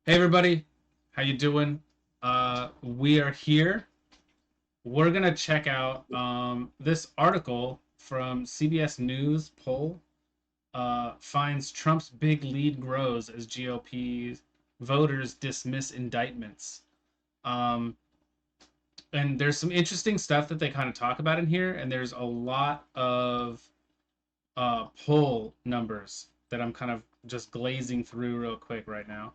Hey everybody, how you doing? We are here. We're gonna check out this article from CBS News poll. Finds Trump's big lead grows as GOP voters dismiss indictments. Um, and there's some interesting stuff that they kind of talk about in here, and there's a lot of poll numbers that I'm kind of just glazing through real quick right now.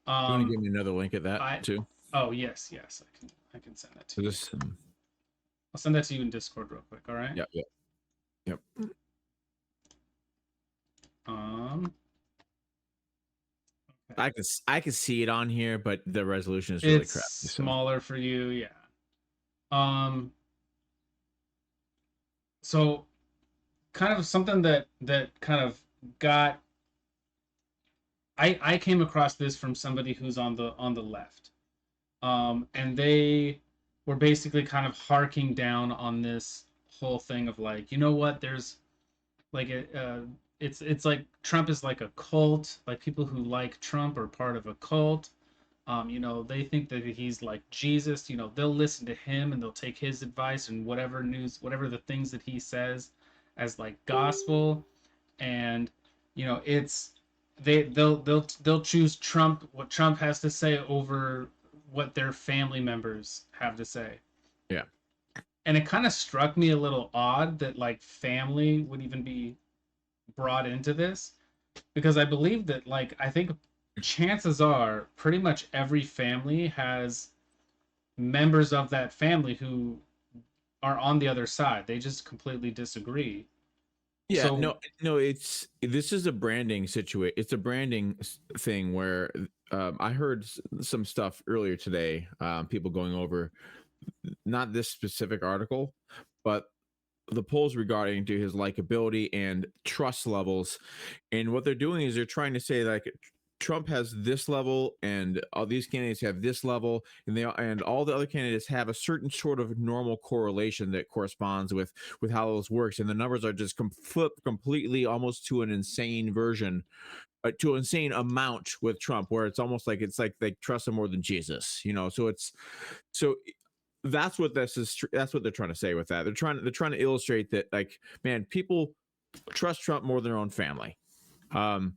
You want to Um, give me another link at that I too? Oh yes, I can send that to you. This, I'll send that to you in Discord real quick. All right. yep, yep, yep. Um. Okay. I can see it on here, but the resolution is really It's crappy. So smaller for you, yeah. Um. So, kind of something that kind of got. I came across this from somebody who's on the left. And they were basically kind of harking down on this whole thing of like, you know what? There's like it's like Trump is like a cult. Like people who like Trump are part of a cult. They think that he's like Jesus. They'll listen to him and they'll take his advice and whatever the things that he says as like gospel. And it's they'll choose Trump, what Trump has to say over what their family members have to say. yeah, And it kind of struck me a little odd that like family would even be brought into this, because I believe that, like, I think chances are pretty much every family has members of that family who are on the other side. They just completely disagree. yeah. So, No. This is a branding situation. It's a branding thing where I heard some stuff earlier today. People going over not this specific article, but the polls regarding to his likability and trust levels. And what they're doing is they're trying to say like Trump has this level and all these candidates have this level, and all the other candidates have a certain sort of normal correlation that corresponds with how this works, and the numbers are just flipped completely almost to an insane version, to an insane amount with Trump, where it's like they trust him more than Jesus, so that's what this is. That's what they're trying to say with that. They're trying to illustrate that, like, man, people trust Trump more than their own family, um,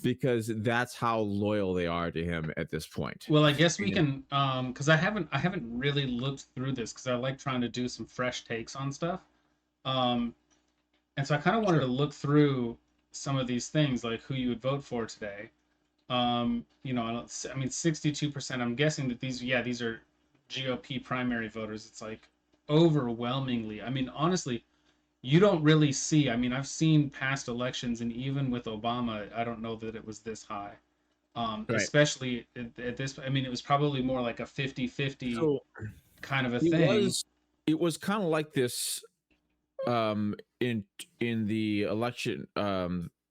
because that's how loyal they are to him at this point. well, I guess we And can, because I haven't really looked through this because I like trying to do some fresh takes on stuff. Um, and so I kind of wanted sure, to look through some of these things, like who you would vote for today. I mean, 62%. I'm guessing that these are GOP primary voters. It's like overwhelmingly. I mean, honestly, you don't really see. I mean, I've seen past elections, and even with Obama, I don't know that it was this high. right. Especially at this. I mean, it was probably more like a 50-50 So kind of a it thing. was it was kind of like this, um, in the election,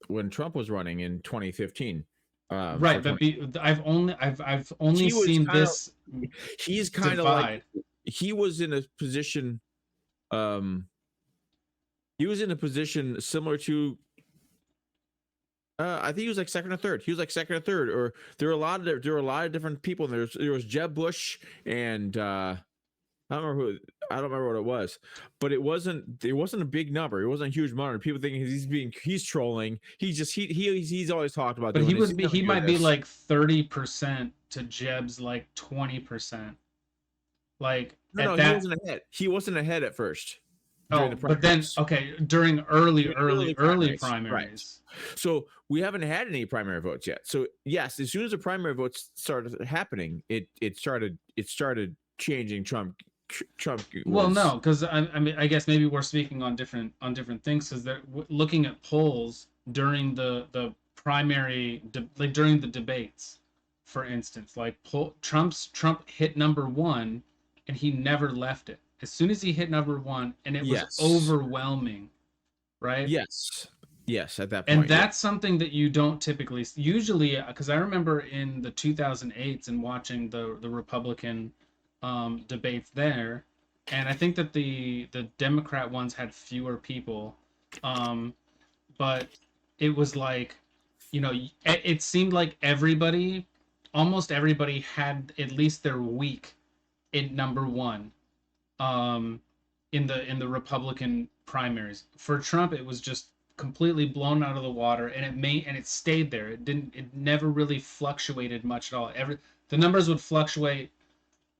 when Trump was running in 2015, for Right, but 20. I've only He was seen kind of this he's kind of like divide. he was in a position, um he was in a position similar to, I think he was like second or third. He was like second or third, or there were a lot of different people. There was Jeb Bush and, I don't remember what it was, but it wasn't a big number. It wasn't a huge number. People thinking he's trolling. He's always talked about But doing he this. would He's be never he doing might be this. like 30% to Jeb's like 20%. Like No, at no, he that. wasn't ahead. He wasn't ahead at first during the Oh, but then primaries. okay, during early During early early early primaries, right? primaries. So we haven't had any primary votes yet. So yes, as soon as the primary votes started happening, it started changing. Trump Well, was, no, because I mean, I guess maybe we're speaking on different things, because they're looking at polls during the primary, like during the debates, for instance. Like Trump hit number one, and he never left it. As soon as he hit number one, and it was yes, overwhelming, right? yes, yes. At that And point, yeah, that's something that you don't typically usually, because I remember in the 2008s and watching the Republican debates there, and I think that the Democrat ones had fewer people, um, but it was like, it seemed like everybody almost everybody had at least their week in number one, um, in the Republican primaries. For Trump, it was just completely blown out of the water, and it stayed there. It never really fluctuated much at all. The numbers would fluctuate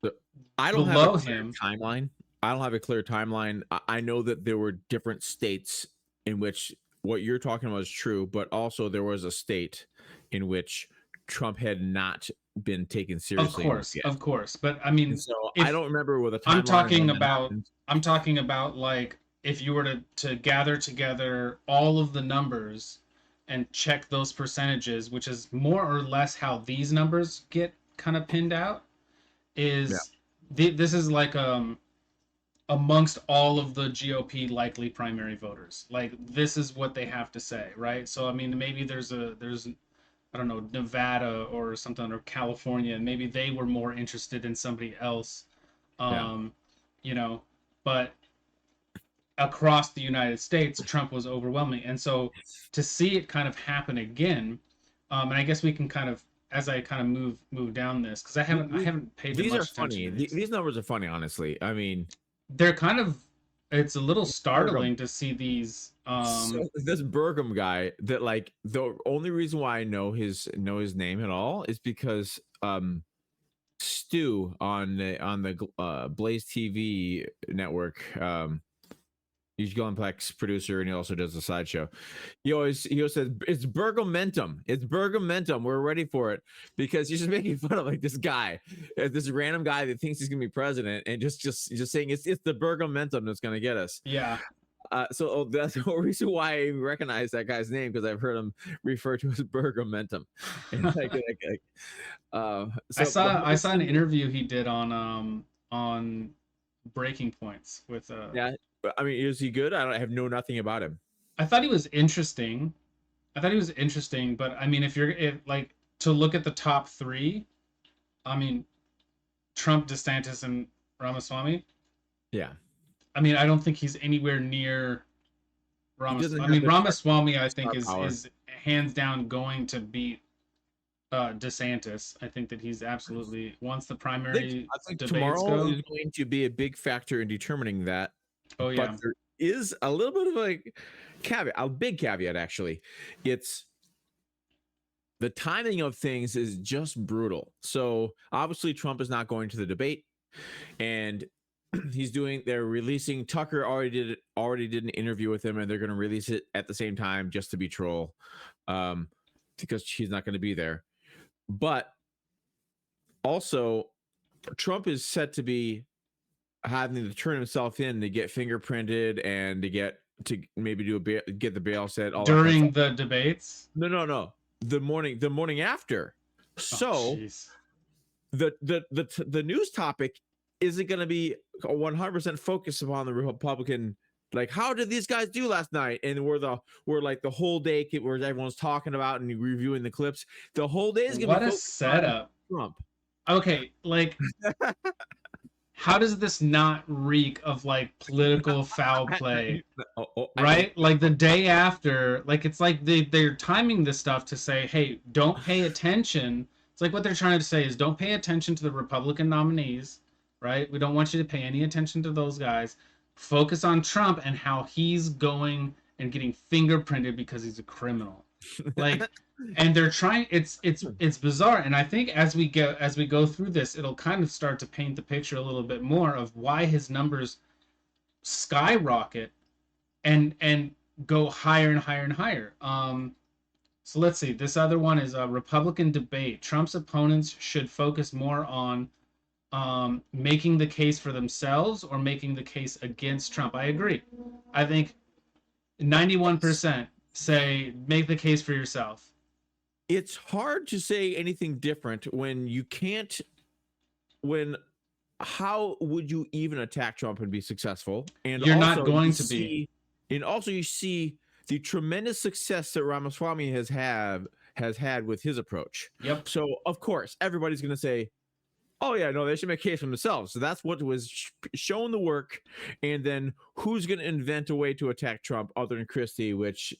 So, I don't have a below clear him. timeline. I don't have a clear timeline. I know that there were different states in which what you're talking about is true, but also there was a state in which Trump had not been taken seriously enough yet. Of course. But I And mean, so I if don't remember with a I'm timeline talking when that about, happened. I'm talking about like if you were to gather together all of the numbers and check those percentages, which is more or less how these numbers get kind of pinned out, Yeah. is this is like amongst all of the GOP likely primary voters. Like this is what they have to say, right? So I mean, maybe there's I don't know, Nevada or something, or California, and maybe they were more interested in somebody else, Yeah. um, you know, but across the United States, Trump was overwhelming, and so to see it kind of happen again, and I guess we can kind of, as I kind of move down this, because I haven't paid These are much attention funny. to these. These numbers are funny, honestly. I mean, They're kind of, it's a little Burgum. startling to see these. So this Burgum guy that like the only reason why I know his name at all is because Stu on the Blaze TV network. He's Glenn Beck's producer, and he also does the sideshow. He always says it's Bergamentum. It's Bergamentum. We're ready for it because he's just making fun of like this guy, this random guy that thinks he's gonna be president, and just saying it's the Bergamentum that's gonna get us. Yeah. So that's the whole reason why I recognize that guy's name, because I've heard him referred to as Bergamentum. And so I saw an interview he did on Breaking Points with yeah. I mean, is he good? I have nothing about him. I thought he was interesting. But I mean, if like to look at the top three, I mean, Trump, DeSantis, and Ramaswamy. Yeah. I mean, I don't think he's anywhere near Ramaswamy. I mean, Ramaswamy, I think is hands down going to beat DeSantis. I think that he's absolutely, once the primary I think debates tomorrow go, is going to be a big factor in determining that. Oh yeah. But there is a little bit of a caveat, a big caveat actually. It's the timing of things is just brutal. So obviously Trump is not going to the debate, and they're releasing, Tucker already did an interview with him, and they're going to release it at the same time just to be troll, because she's not going to be there. But also Trump is set to be having to turn himself in to get fingerprinted and to maybe get the bail set during the debates. No, the morning after. So the news topic isn't going to be 100% focused upon the Republican, like how did these guys do last night, and we're like the whole day where everyone's talking about and reviewing the clips. The whole day is going to be what a setup. Trump. Okay, like how does this not reek of like political foul play? Right? Like the day after, like it's like they're timing this stuff to say, hey, don't pay attention. It's like what they're trying to say is don't pay attention to the Republican nominees, right? We don't want you to pay any attention to those guys. Focus on Trump and how he's going and getting fingerprinted because he's a criminal. Like, and they're trying, it's bizarre. And I think as we go through this, it'll kind of start to paint the picture a little bit more of why his numbers skyrocket and go higher and higher and higher. So let's see. This other one is a Republican debate. Trump's opponents should focus more on making the case for themselves or making the case against Trump. I agree. I think 91% say make the case for yourself. It's hard to say anything different when you can't. How would you even attack Trump and be successful? And you're not going to be. And also, you see the tremendous success that Ramaswamy has had with his approach. Yep. So of course, everybody's going to say, "Oh yeah, no, they should make a case for themselves." So that's what was shown the work, and then who's going to invent a way to attack Trump other than Christie, which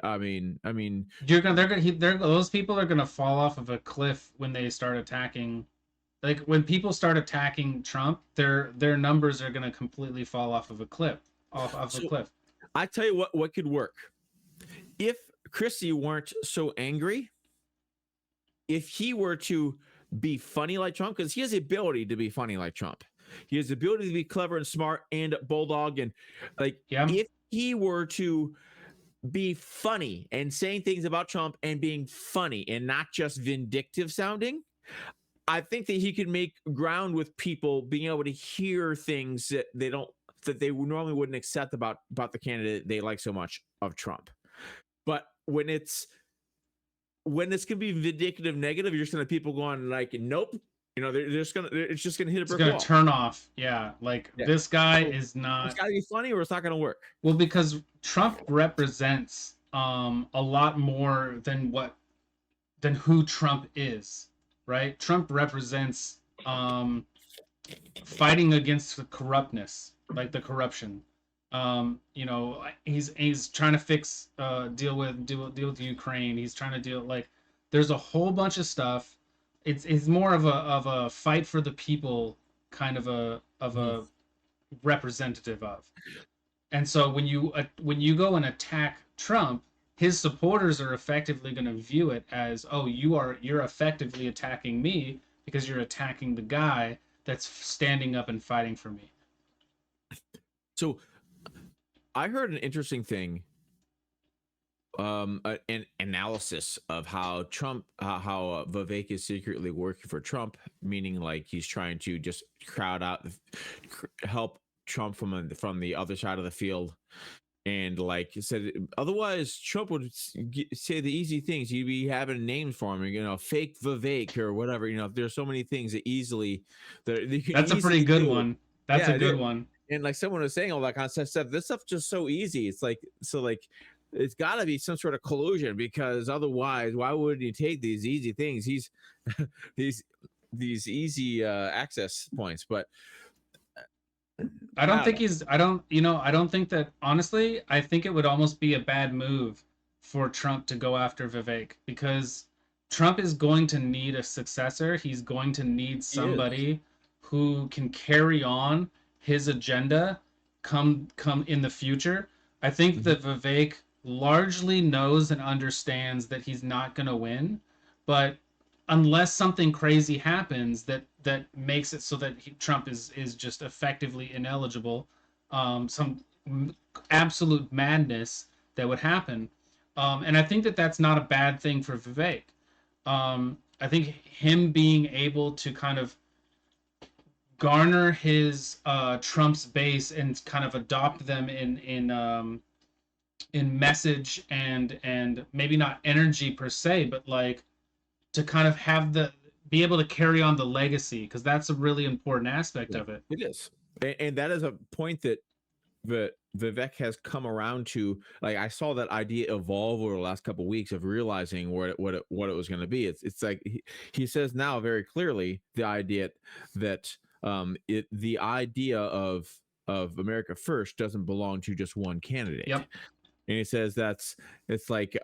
I mean, those people are gonna fall off of a cliff when they start attacking. Like when people start attacking Trump, their numbers are gonna completely fall off of a cliff, off a so cliff. I tell you what could work if Christie weren't so angry. If he were to be funny like Trump, because he has the ability to be funny like Trump, he has the ability to be clever and smart and bulldog, and like Yeah, if he were to be funny and saying things about Trump and being funny and not just vindictive sounding, I think that he could make ground with people being able to hear things that they normally wouldn't accept about the candidate they like so much of Trump. But when it's gonna be vindictive negative, you're just gonna have people going like, nope, it's just gonna hit a it's brick gonna wall. turn off. Yeah, like Yeah. this guy So is it's not. gotta be funny or it's not gonna work. Well, because Trump represents a lot more than who Trump is, right? Trump represents fighting against the corruptness, like the corruption. He's trying to fix deal with Ukraine. He's trying to deal like there's a whole bunch of stuff. It's more of a fight for the people kind of Mhm. a representative of. And so when you go and attack Trump, his supporters are effectively going to view it as, oh, you're effectively attacking me because you're attacking the guy that's standing up and fighting for me. So I heard an interesting thing, an analysis of how Trump, how Vivek is secretly working for Trump, meaning like he's trying to just crowd out, help Trump from the other side of the field. And like he said, otherwise Trump would say the easy things. You'd be having names for him, fake Vivek or whatever. There's so many things that you can That's a pretty easily good do. one. That's a Yeah, good one. and like someone was saying all that kind of stuff. This stuff just so easy. It's like it's got to be some sort of collusion because otherwise, why would he take these easy things? He's these easy access points, but I don't I don't think know. he's I don't think that honestly, I think it would almost be a bad move for Trump to go after Vivek because Trump is going to need a successor. He's going to need He is. somebody who can carry on his agenda come in the future. I think Mhm. that Vivek largely knows and understands that he's not going to win, but unless something crazy happens that makes it so that Trump is just effectively ineligible, some absolute madness that would happen, and I think that that's not a bad thing for Vivek. I think him being able to kind of garner his Trump's base and kind of adopt them in message and maybe not energy per se, but like to kind of have the be able to carry on the legacy because that's a really important aspect Yeah, of it. it is, and that is a point that Vivek has come around to. Like I saw that idea evolve over the last couple of weeks of realizing what it was going to be. It's like he says now very clearly the idea that the idea of America First doesn't belong to just one candidate, Yep. and he says it's like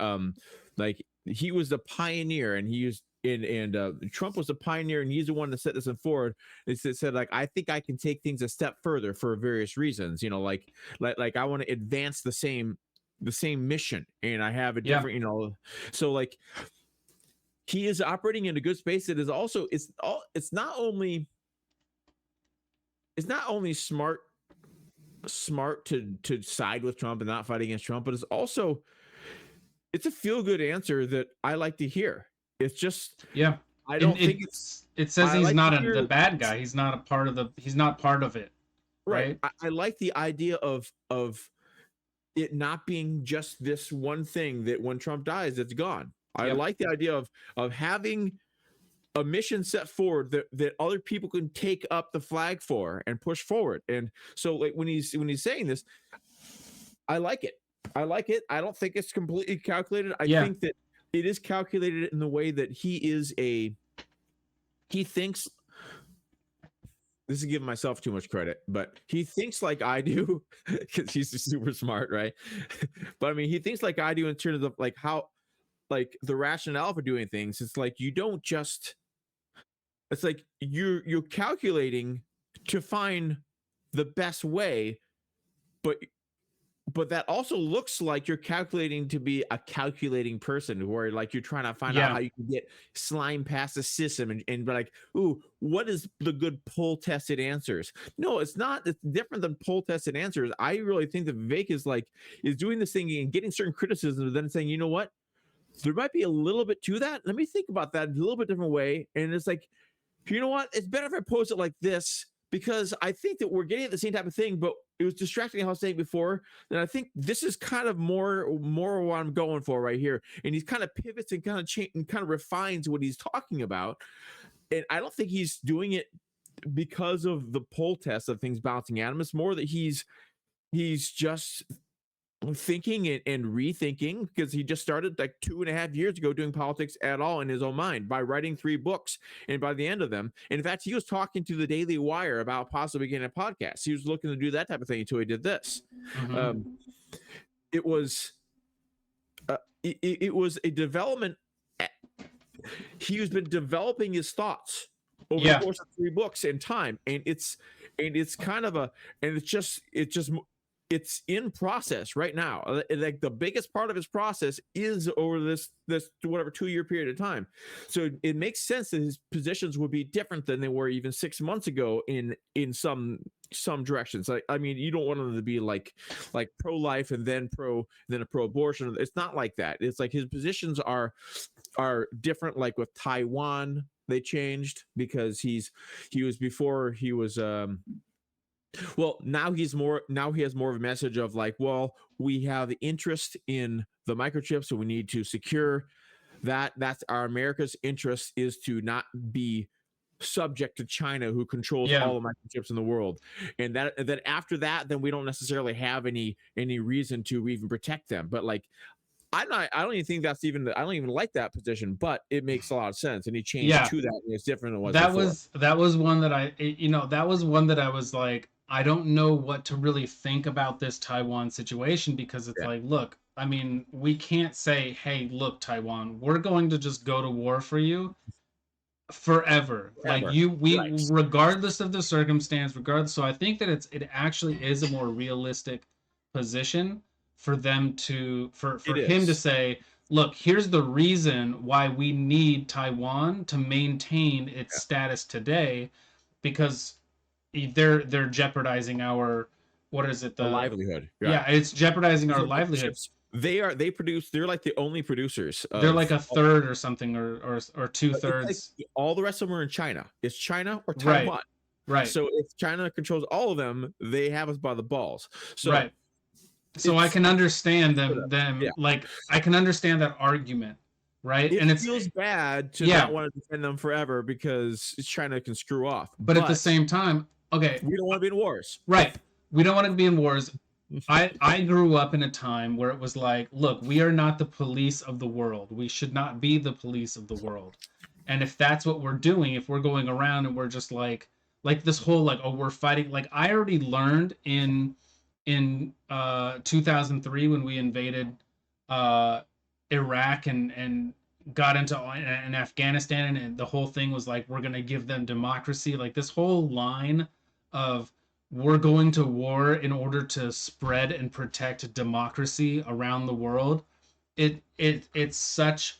he was the pioneer and he used and Trump was a pioneer and he's the one that set this forward. It said like I think I can take things a step further for various reasons. Like I want to advance the same mission and I have a Yeah. different. So like he is operating in a good space that is also it's not only smart to side with Trump and not fight against Trump, but it's a feel good answer that I like to hear. It's just Yeah. I And don't think it says I he's like to not the hear bad guy. He's not part of it, right. right? I like the idea of it not being just this one thing that when Trump dies, it's gone. I Yep. like the idea of having a mission set forward that other people can take up the flag for and push forward. And so like when he's saying this, I like it. I like it. I don't think it's completely calculated. I Yeah. think that it is calculated in the way that he thinks this is giving myself too much credit, but he thinks like I do because he's super smart, right? But I mean, he thinks like I do in terms of like how, like the rationale for doing things. It's like you don't just. It's like you're calculating to find the best way, but that also looks like you're calculating to be a calculating person, where like you're trying to find out Yeah. how you can get slime past the system and be like, ooh, what is the good poll tested answers? No, it's not. It's different than poll tested answers. I really think that Vivek is doing this thing and getting certain criticism, and then saying, you know what, there might be a little bit to that. Let me think about that in a little bit different way. And it's like, you know what, it's better if I pose it like this, because I think that we're getting at the same type of thing, but it was distracting how I was saying before. And I think this is kind of more what I'm going for right here. And he kind of pivots and kind of and kind of refines what he's talking about. And I don't think he's doing it because of the poll test of things bouncing at him. It's more that he's just thinking and rethinking, because he just started like 2.5 years ago doing politics at all in his own mind by writing 3 books. And by the end of them, in fact, he was talking to the Daily Wire about possibly getting a podcast. He was looking to do that type of thing until he did this. Mm-hmm. It was it was a development. He's been developing his thoughts over the course of 3 books in time, and it's kind of it's in process right now. Like the biggest part of his process is over this whatever 2-year period of time. So it makes sense that his positions would be different than they were even 6 months ago in some directions. Like, I mean, you don't want them to be like pro-life and then a pro-abortion. It's not like that. It's like his positions are different. Like with Taiwan, they changed because he was well, now he has more of a message of like, well, we have the interest in the microchips, so we need to secure that. That's our America's interest, is to not be subject to China, who controls all the microchips in the world. And that after that, then we don't necessarily have any reason to even protect them. But like, I don't even think that's even. I don't even like that position, but it makes a lot of sense. And he changed to that, and it's different than what before. That was one that that was one that I was like, I don't know what to really think about this Taiwan situation, because it's like, look, I mean, we can't say, hey, look, Taiwan, we're going to just go to war for you forever. Like regardless of the circumstance, regardless. So I think that it actually is a more realistic position for them for him to say, look, here's the reason why we need Taiwan to maintain its status today, because they're jeopardizing our, what is it, the livelihood. Yeah, it's jeopardizing our livelihood. They're like the only producers. They're like a third or something, or 2/3. Like all the rest of them are in China. It's China or Taiwan. Right. So if China controls all of them, they have us by the balls. So So I can understand them like, I can understand that argument, right? And it feels bad to not want to defend them forever because China can screw off. But at the same time, okay, we don't want to be in wars. Right. We don't want to be in wars. I grew up in a time where it was like, look, we are not the police of the world. We should not be the police of the world. And if that's what we're doing, if we're going around and we're just like this whole like, oh, we're fighting, like I already learned in 2003 when we invaded Iraq and got into in Afghanistan, and the whole thing was like, we're going to give them democracy. Like this whole line of, we're going to war in order to spread and protect democracy around the world. It's such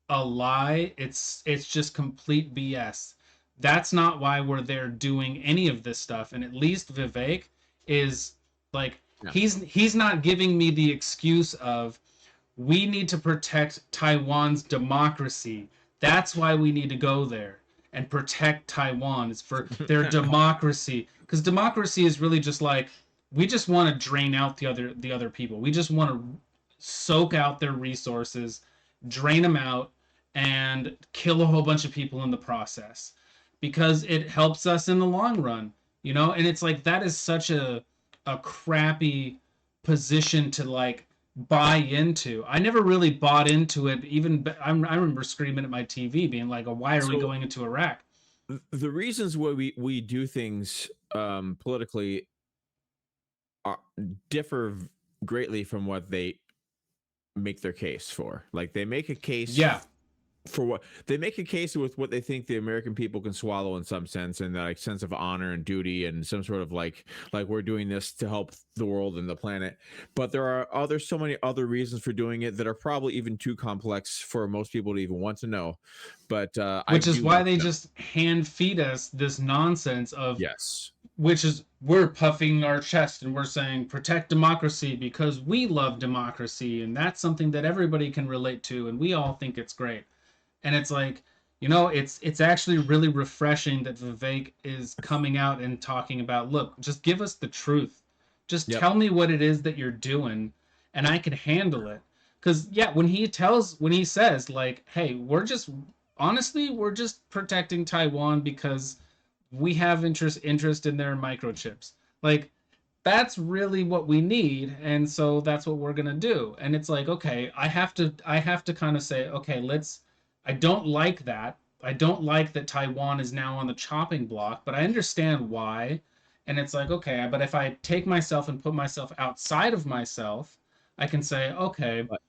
a lie. It's just complete BS. That's not why we're there doing any of this stuff. And at least Vivek is like, he's not giving me the excuse of, we need to protect Taiwan's democracy. That's why we need to go there and protect Taiwan. It's for their democracy. Because democracy is really just like, we just want to drain out the other people. We just want to soak out their resources, drain them out, and kill a whole bunch of people in the process, because it helps us in the long run, you know? And it's like, that is such a crappy position to like buy into. I never really bought into it. Even I remember screaming at my TV being like, oh, why are we going into Iraq? the reasons why we do things politically are, differ greatly from what they make their case for. Like they make a case Yeah, for what they make a case with what they think the American people can swallow in some sense, and like sense of honor and duty and some sort of like we're doing this to help the world and the planet. But there are so many other reasons for doing it that are probably even too complex for most people to even want to know. But I which is do why like they that. just hand feed us this nonsense of, Yes. which is, we're puffing our chest and we're saying protect democracy because we love democracy and that's something that everybody can relate to and we all think it's great. And it's like, it's actually really refreshing that Vivek is coming out and talking about, look, just give us the truth, just Yep. tell me what it is that you're doing and I can handle it. Because yeah, when he says like, hey, we're just protecting Taiwan because we have interest in their microchips, like that's really what we need, and so that's what we're going to do. And it's like, okay, I have to kind of say, okay, let's, I don't like that. I don't like that Taiwan is now on the chopping block, but I understand why. And it's like, okay, but if I take myself and put myself outside of myself, I can say, okay, But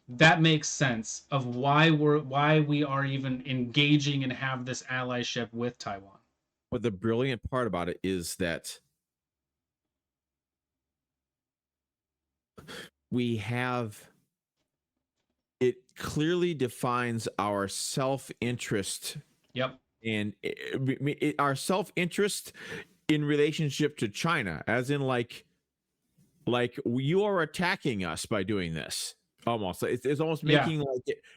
that makes sense of why we are even engaging and have this allyship with Taiwan. the brilliant part about it is that we have it clearly defines our self-interest Yep. and our self-interest in relationship to China, as in like you are attacking us by doing this. Almost, it's almost Yeah.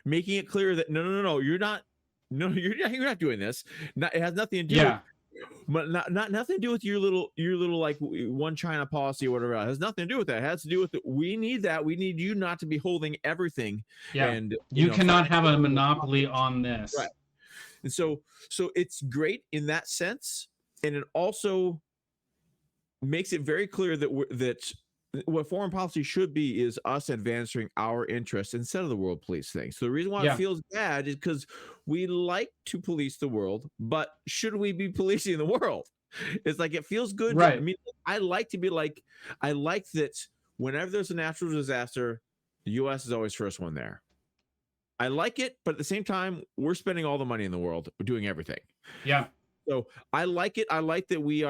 making it clear that no, you're not. No, you're not doing this. It has nothing to do with, Yeah. but not nothing to do with your little like one China policy or whatever. It has nothing to do with that. It has to do with we need that. We need you not to be holding everything, Yeah. and You cannot have a financially monopoly responsible. on Right. this. And so it's great in that sense, and it also makes it very clear that what foreign policy should be is us advancing our interests instead of the world police thing. So the reason why it Yeah. feels bad is because we like to police the world, but should we be policing the world? It's like it feels good. I Right. mean, I like to be like, I like that whenever there's a natural disaster, the US is always first one there. I like it, but at the same time, we're spending all the money in the world. We're doing everything. Yeah. So I like it. I like that we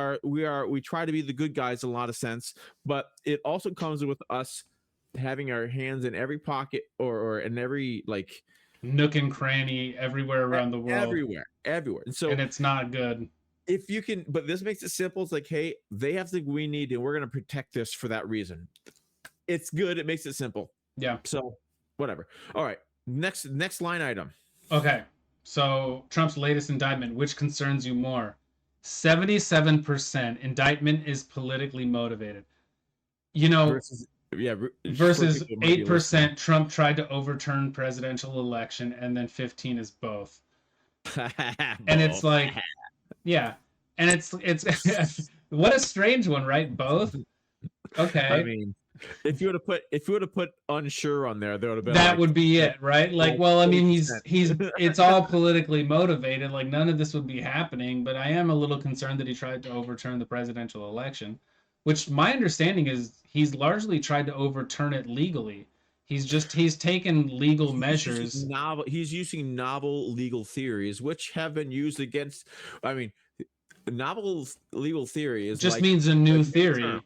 try to be the good guys in a lot of sense, but it also comes with us having our hands in every pocket or in every like Nook and cranny everywhere around the world. everywhere. And so And it's not good. if you can, but this makes it simple. It's like, hey, they have the we need, and we're going to protect this for that reason. It's good. It makes it simple. Yeah. So whatever. All right. Next line item. Okay. So Trump's latest indictment, which concerns you more? 77% indictment is politically motivated. You know, Versus yeah, for versus people who might be listening. 8% Trump tried to overturn presidential election, and then 15 is both. And it's Both. like, yeah. And it's what a strange one, right? Both. I Okay. mean, if you would have put unsure on there, there would have been That like would be it, right? Like, like well, I mean, 40%. he's it's all politically motivated. Like, none of this would be happening. But I am a little concerned that he tried to overturn the presidential election, which my understanding is he's largely tried to overturn it legally. He's taken legal measures. He's using novel legal theories which have been used against. I mean, novel legal theory is Just like means a a new new term. theory.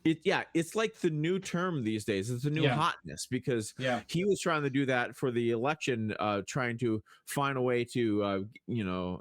It's like the new term these days. It's a new Yeah, hotness because yeah. he was trying to do that for the election, trying to find a way to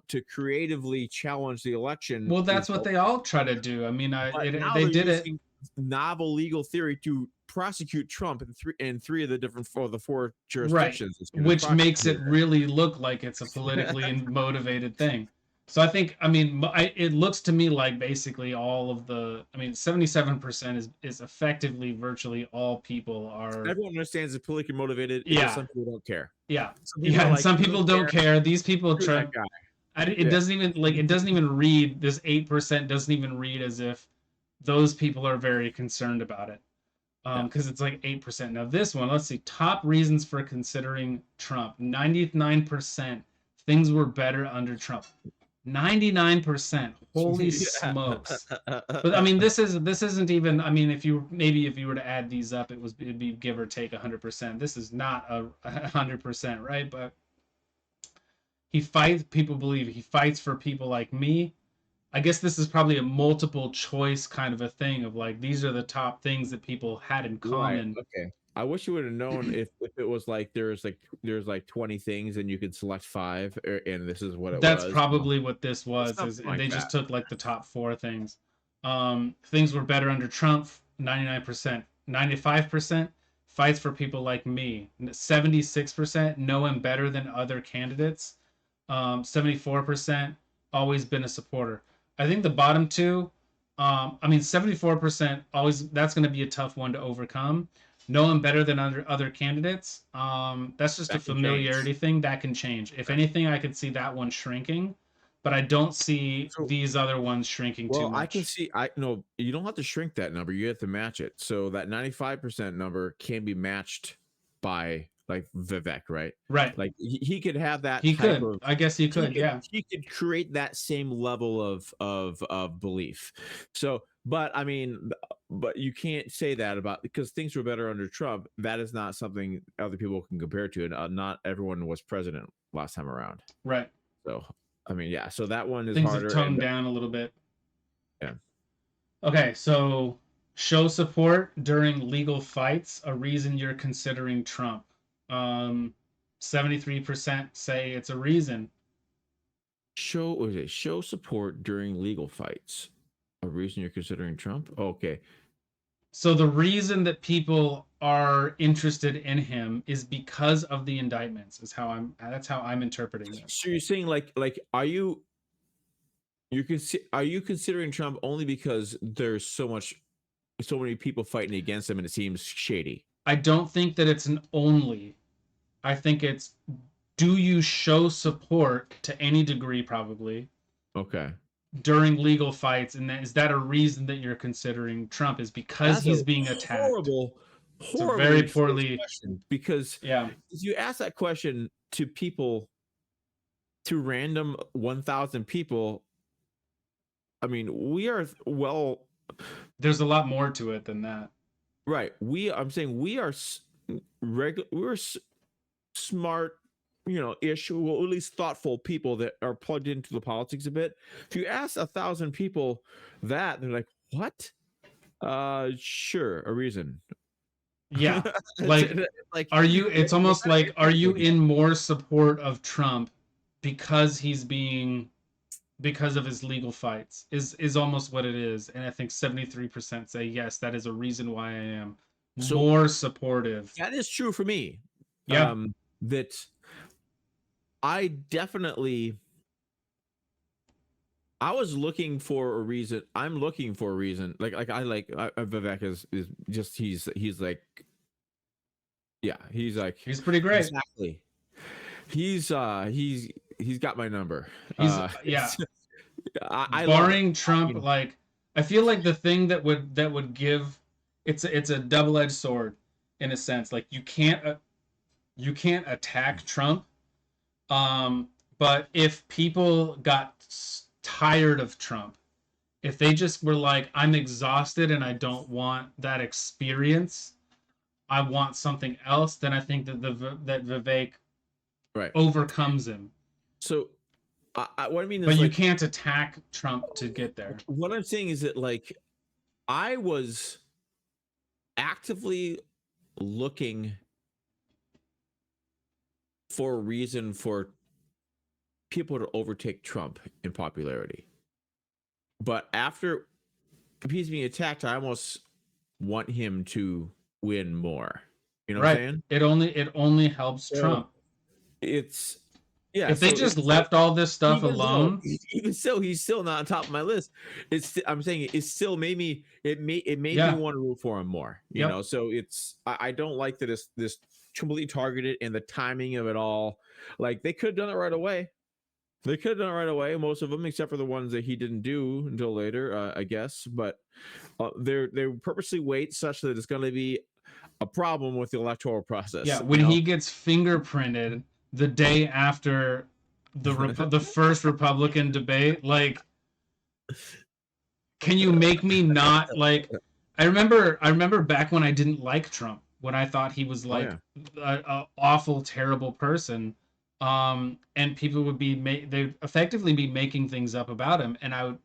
to creatively challenge the election Well, that's what result. they all try to do. I mean, But now they they're did it. using novel legal theory to prosecute Trump in three of the different for the four Right, jurisdictions it's going to which makes it prosecute. really look like it's a politically motivated thing. So I think, I mean, it looks to me like basically all of the, I mean, 77% is effectively virtually all people are. Everyone understands it's politically motivated. It's just Yeah, some people don't care. yeah, Some people yeah. are And like, some I people don't don't care. care. These people Screw try. that guy. It Yeah. doesn't even like it doesn't even read, this 8% doesn't even read as if those people are very concerned about it. Yeah. Because it's like 8%. Now this one, let's see, top reasons for considering Trump. 99% things were better under Trump. 99%. Holy smokes. But I mean, this isn't even. I mean, if you were to add these up, it'd be give or take 100%. This is not a 100%, right? But he fights. People believe he fights for people like me. I guess this is probably a multiple choice kind of a thing of like these are the top things that people had in Right. common. Okay. I wish you would have known if it was like there's like 20 things and you could select five, and this is what it That's was. probably what this was. Is Something like they just that. took like the top four things. Things were better under Trump. 99%, 95% fights for people like me. 76% know him better than other candidates. 74% always been a supporter. I think the bottom two. I mean, 74% always. That's going to be a tough one to overcome. Know him better than other candidates. That's just a That can change. familiarity thing that can change. If anything, I could see that one shrinking, but I don't see So, these other ones shrinking too well, I can much. see. I no, you don't have to shrink that number. You have to match it. So that 95% number can be matched by like Vivek, right? Right. Like he could have that He type could. of. I guess he could. Yeah. He could create that same level of belief. So, but I mean, but you can't say that about because things were better under Trump. That is not something other people can compare to, and not everyone was president last time around. Right. So, I mean, yeah. So that one is Things have harder, toned and down a little bit. yeah. Okay, so show support during legal fights, a reason you're considering Trump. Um, 73% say it's a reason. Show support during legal fights. A reason you're considering Trump? Okay. So the reason that people are interested in him is because of the indictments, is how that's how I'm interpreting this. So you're saying like are you considering Trump only because there's so many people fighting against him and it seems shady? I don't think that it's an only. I think it's do you show support to any degree probably Okay. during legal fights, and is that a reason that you're considering Trump is because That's a he's being attacked? It's a very horribly phrased poorly. question because Yeah. if you ask that question to people, to random 1,000 people, I mean, we are well, There's a lot more to it than that. right. I'm saying we are smart, ish, well, at least thoughtful people that are plugged into the politics a bit. If you ask 1,000 people that, they're like, what? Sure, a reason. Yeah. Like like are you it's almost like are you in more support of Trump because because of his legal fights is almost what it is, and I think 73% say yes, that is a reason why I am so more supportive. that is true for me. Yeah. That I definitely I was looking for a reason. I'm looking for a reason. Vivek is just he's like, yeah, he's like, He's pretty great. exactly. He's got my number. Yeah. I Barring Trump, like I feel like the thing that would give it's a double-edged sword in a sense. Like you can't attack Trump, but if people got tired of Trump, if they just were like, I'm exhausted and I don't want that experience, I want something else, then I think that that Vivek right overcomes him. So what I mean is, but you can't attack Trump to get there. What I'm saying is that like I was actively looking for a reason for people to overtake Trump in popularity. But after he's being attacked, I almost want him to win more. You know what I'm saying? It only helps Trump. It's yeah. If they just left all this stuff alone, even so, he's still not on top of my list. I'm saying it still made me me want to root for him more. You know, so I don't like that this completely targeted and the timing of it all. Like they could have done it right away. Most of them, except for the ones that he didn't do until later, I guess. But they purposely wait such that it's going to be a problem with the electoral process. Yeah, when he gets fingerprinted the day after the first Republican debate. Like, can you make me not like? I remember back when I didn't like Trump, when I thought he was Oh like yeah. a awful, terrible person. And people would be they'd effectively be making things up about him, and I would,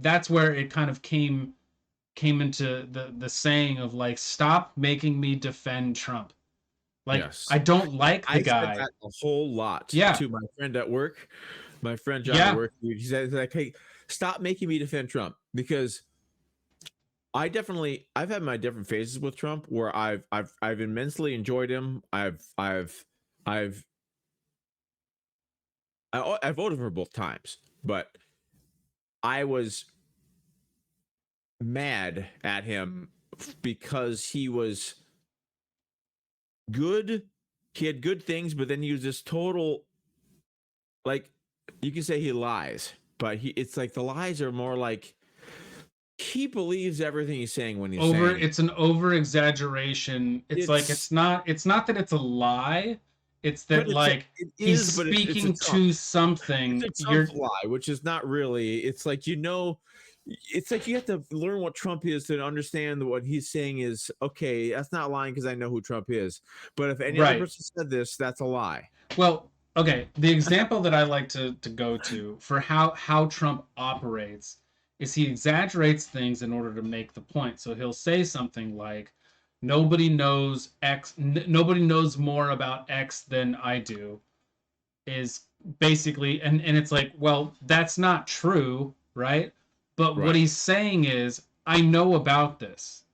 that's where it kind of came into the saying of like, stop making me defend Trump. Like, Yes. I don't like the I said guy. that a whole lot Yeah, to my friend at work, my friend John at yeah. work. He said like, "Hey, stop making me defend Trump," because I've had my different phases with Trump where I've immensely enjoyed him. I've I voted for both times, but I was mad at him because he was good. He had good things, but then he was this total, like, you can say he lies, but it's like the lies are more like he believes everything he's saying when he's Over saying it. It's an over exaggeration. It's like, It's it's not that it's a lie. It's that, but like, it he's is, but it's a speaking Trump. to It's something. a Trump You're lie, which is not really. It's like, it's like you have to learn what Trump is to understand that what he's saying is okay. That's not lying because I know who Trump is. But if any other right. person said this, that's a lie. Well, okay, the example that I like to go to for how Trump operates is he exaggerates things in order to make the point. So he'll say something like, nobody knows nobody knows more about X than I do, is basically, and it's like, well, that's not true, right? But what Right. he's saying is, I know about this.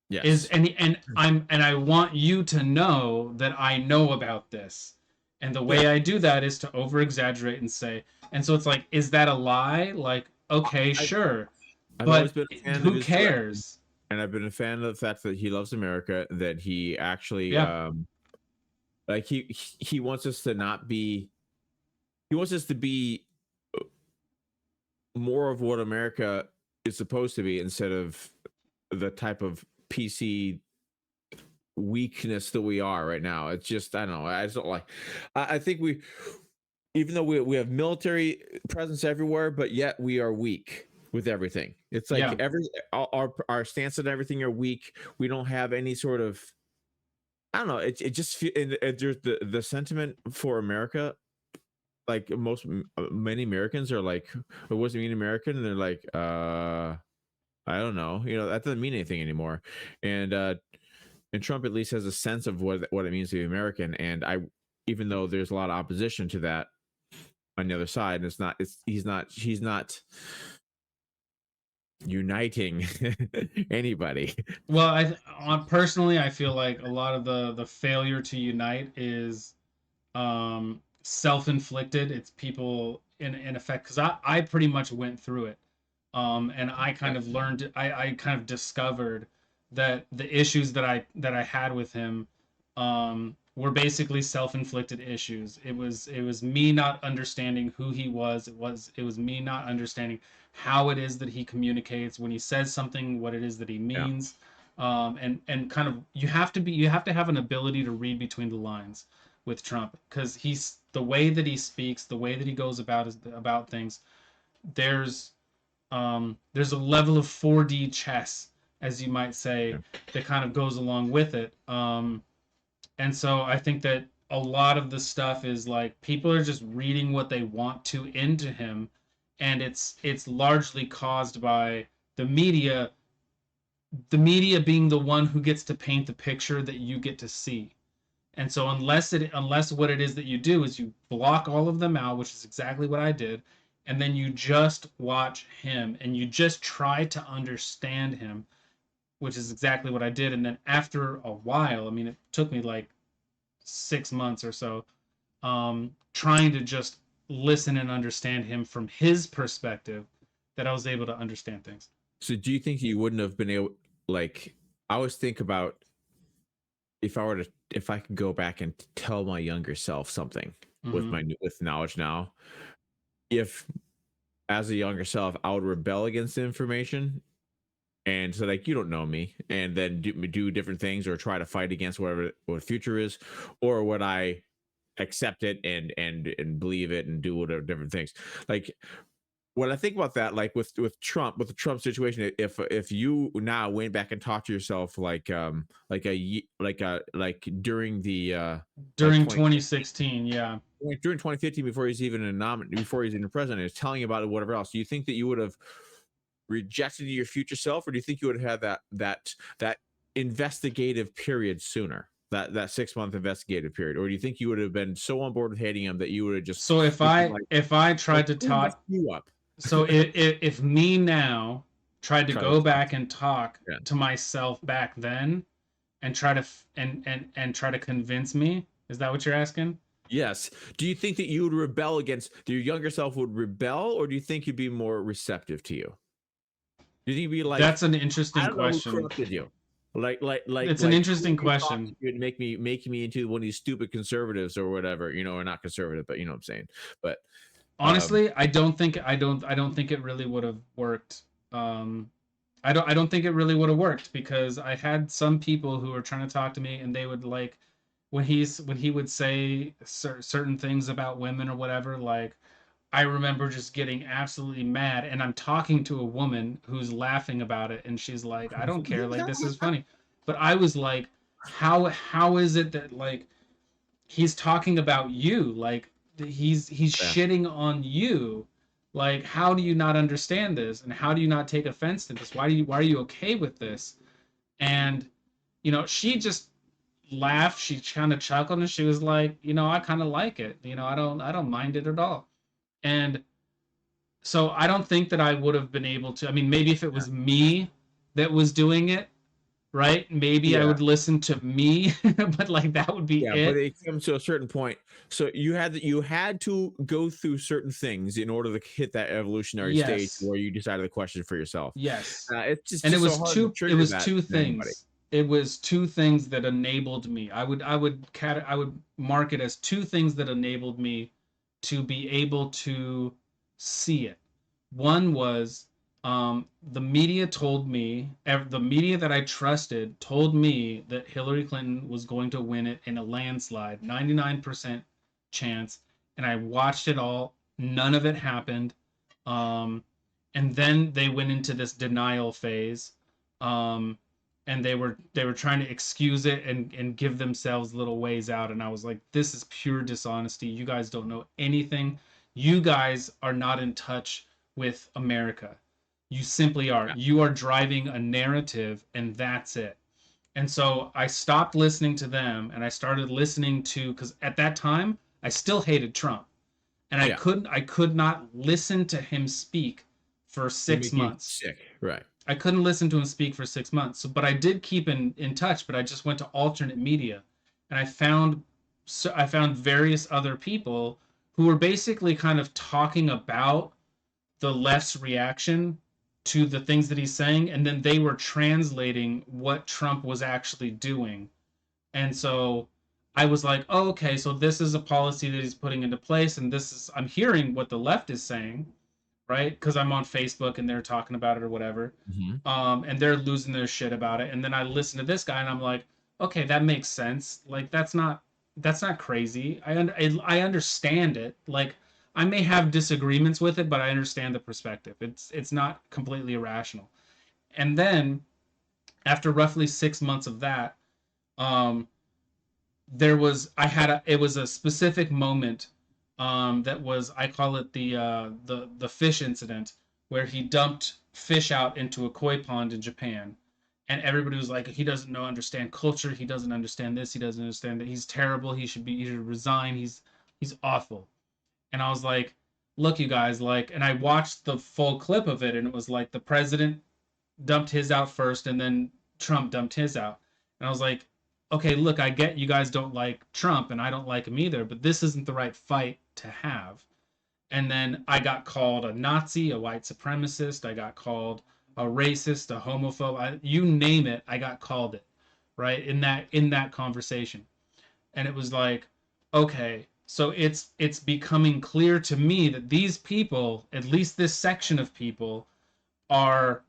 Is Yes. and I want you to know that I know about this. And the Yeah. way I do that is to over exaggerate and say, and so it's like, is that a lie? Like, okay, I, sure. I've always But been a fan of who his direction, cares? and I've been a fan of the fact that he loves America. That he actually, Yeah. like he wants us to not be. He wants us to be more of what America is supposed to be instead of the type of PC weakness that we are right now. It's just, I don't know. I just don't like. I think even though we have military presence everywhere, but yet we are weak with everything. It's like Yeah. our stance on everything are weak. We don't have any sort of, I don't know. It just and there's the sentiment for America. Like many Americans are like, "What does it mean American?" And they're like, I don't know. That doesn't mean anything anymore. And Trump at least has a sense of what it means to be American. And even though there's a lot of opposition to that on the other side, and he's not uniting anybody. Well, personally, I feel like a lot of the failure to unite is self-inflicted. It's people in effect, because I pretty much went through it. And I kind of learned, I kind of discovered that the issues that I had with him were basically self-inflicted issues. It was me not understanding who he was. It was me not understanding how it is that he communicates when he says something, what it is that he Yeah. means. And kind of, you have to have an ability to read between the lines with Trump, because he's the way that he speaks, the way that he goes about things. There's there's a level of 4D chess, as you might say, Yeah. that kind of goes along with it. And so I think that a lot of the stuff is like, people are just reading what they want to into him, and it's largely caused by the media, being the one who gets to paint the picture that you get to see. And so unless what it is that you do is you block all of them out, which is exactly what I did, and then you just watch him and you just try to understand him, which is exactly what I did. And then after a while, I mean, it took me like 6 months or so, trying to just listen and understand him from his perspective, that I was able to understand things. So do you think you wouldn't have been able, like, I always think about if I could go back and tell my younger self something Mm-hmm. with knowledge now, if as a younger self I would rebel against the information and so like, you don't know me, and then do different things or try to fight against what the future is, or would I accept it and believe it and do whatever different things. Like when I think about that, like with the Trump situation, if you now went back and talked to yourself like during the like During 2015, 2016, yeah. during 2015, before he's even before he's even president, is telling you about it, whatever else, do you think that you would have rejected your future self, or do you think you would have had that investigative period sooner? That 6 month investigative period, or do you think you would have been so on board with hating him that you would have just So if been I like, if I like tried to who messed talk, you up? so if me now tried to Try to go talk. back and talk Yeah. to myself back then and try to and try to convince me, is that what you're asking? Yes. Do you think that you would rebel against your younger self would rebel, or do you think you'd be more receptive to you? Do you think you'd be like, That's an I interesting don't know who question. corrupted you? It's an Who would interesting you talk question. to and make me into one of these stupid conservatives or whatever, or not conservative, but you know what I'm saying. But um Honestly, I don't think it really would have worked. Um, I don't think it really would have worked because I had some people who were trying to talk to me and they would like when he would say certain things about women or whatever, like I remember just getting absolutely mad and I'm talking to a woman who's laughing about it and she's like, I don't care, like this is funny. But I was like, how is it that like he's talking about you, like he's yeah. shitting on you, like how do you not understand this and how do you not take offense to this, why are you okay with this? And she just laughed, she kind of chuckled and she was like, I kind of like it, I don't mind it at all. And so I don't think that I would have been able to, I mean, maybe if it was me that was doing it, right, maybe I Yeah. would listen to me, but like that would be Yeah, but it. it comes to a certain point. So you had to go through certain things in order to hit that evolutionary stage Yes. where you decided the question for yourself. Yes. It's just, And it so was hard to two it trigger was that two in anybody. things. It was two things that enabled me. I would mark it as two things that enabled me to be able to see it. One was the media told me, the media that I trusted told me that Hillary Clinton was going to win it in a landslide, 99% chance, and I watched it all. None of it happened. Um, and then they went into this denial phase, um, and they were trying to excuse it and give themselves little ways out. And I was like, this is pure dishonesty. You guys don't know anything. You guys are not in touch with America. You simply are. Yeah. You are driving a narrative, and that's it. And so I stopped listening to them and I started listening to, because at that time I still hated Trump and Oh I yeah. couldn't I could not listen to him speak for It six make you months. sick. Right. I couldn't listen to him speak for 6 months. So, but I did keep in touch. But I just went to alternate media, and I found various other people who were basically kind of talking about the left's reaction to the things that he's saying, and then they were translating what Trump was actually doing. And so I was like, oh, okay, so this is a policy that he's putting into place, and I'm hearing what the left is saying, right? Because I'm on Facebook and they're talking about it or whatever, Mhm. and they're losing their shit about it. And then I listen to this guy and I'm like, okay, that makes sense. Like that's not crazy. I understand it. Like I may have disagreements with it, but I understand the perspective. It's not completely irrational. And then after roughly 6 months of that, um, it was a specific moment, that was, I call it the fish incident, where he dumped fish out into a koi pond in Japan, and everybody was like, he doesn't know understand culture, he doesn't understand this, he doesn't understand that, he's terrible, he should resign, he's awful. And I was like, look, you guys, like, and I watched the full clip of it, and it was like the president dumped his out first, and then Trump dumped his out. And I was like, okay, look, I get you guys don't like Trump, and I don't like him either, but this isn't the right fight to have. And then I got called a Nazi, a white supremacist. I got called a racist, a homophobe. You name it, I got called it, right? In that conversation, and it was like, okay, so it's becoming clear to me that these people, at least this section of people, are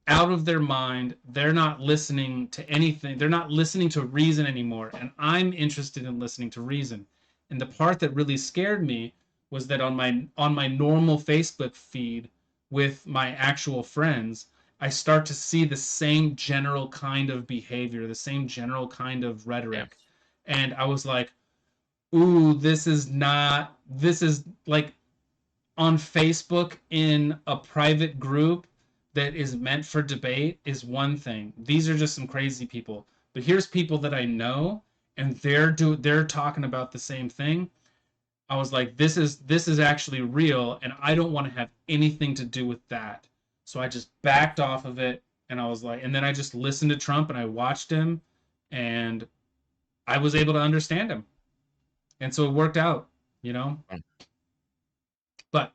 out of their mind. They're not listening to anything. They're not listening to reason anymore. And I'm interested in listening to reason. And the part that really scared me was that on my normal Facebook feed with my actual friends, I start to see the same general kind of behavior, the same general kind of Yeah. rhetoric. And I was like, ooh, this is like on Facebook in a private group that is meant for debate is one thing. These are just some crazy people. But here's people that I know and they're talking about the same thing. I was like, this is actually real, and I don't want to have anything to do with that. So I just backed off of it, and I was like, and then I just listened to Trump and I watched him, and I was able to understand him, and so it worked out, you know. But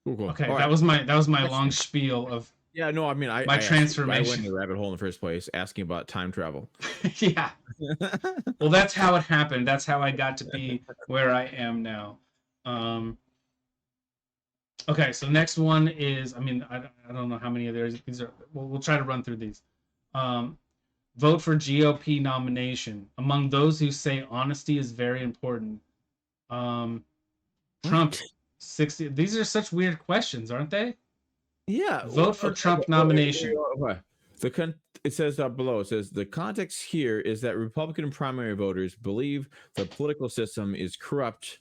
Cool, cool. okay, All right. that was my long Question. spiel of Yeah, no, I mean, my I asked you, I went transformation. in the rabbit hole in the first place asking about time travel. Yeah, well, that's how it happened. That's how I got to be where I am now. Um, Okay, so next one is, I mean, I don't know how many of these are. We'll try to run through these. Um, Vote for GOP nomination. Among those who say honesty is very important. Trump, What? 60. These are such weird questions, aren't they? Yeah. Vote for Trump nomination. Okay. It says below. It says the context here is that Republican primary voters believe the political system is corrupt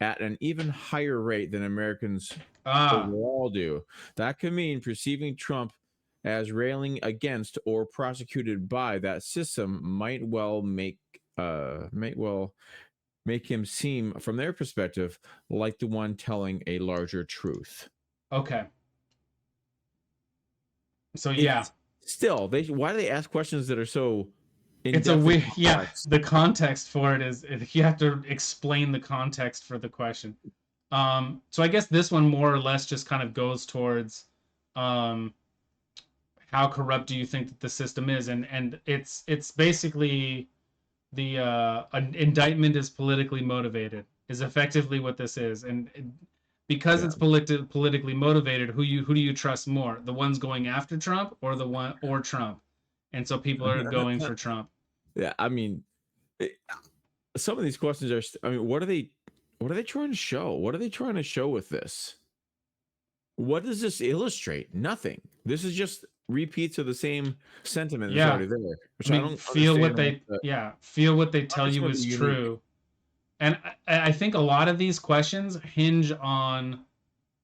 at an even higher rate than Americans Ah, overall do. That could mean perceiving Trump as railing against or prosecuted by that system might well make him seem, from their perspective, like the one telling a larger truth. okay. So yeah, It's still they why do they ask questions that are so in it's a depth and weird. Yeah, complex? the context for it is you have to explain the context for the question. So I guess this one more or less just kind of goes towards um, how corrupt do you think that the system is, and it's basically the an indictment is politically motivated is effectively what this is, and because Yeah. it's politically motivated, who do you trust more, the ones going after Trump or the one or Trump, and so people are going for Trump. Yeah, I mean, it, some of these questions are. I mean, what are they trying to show? What are they trying to show with this? What does this illustrate? Nothing. This is just repeats of the same sentiment that's Yeah, already there, I which I mean, don't understand. feel what they I tell understand you what the is unique. true, and I think a lot of these questions hinge on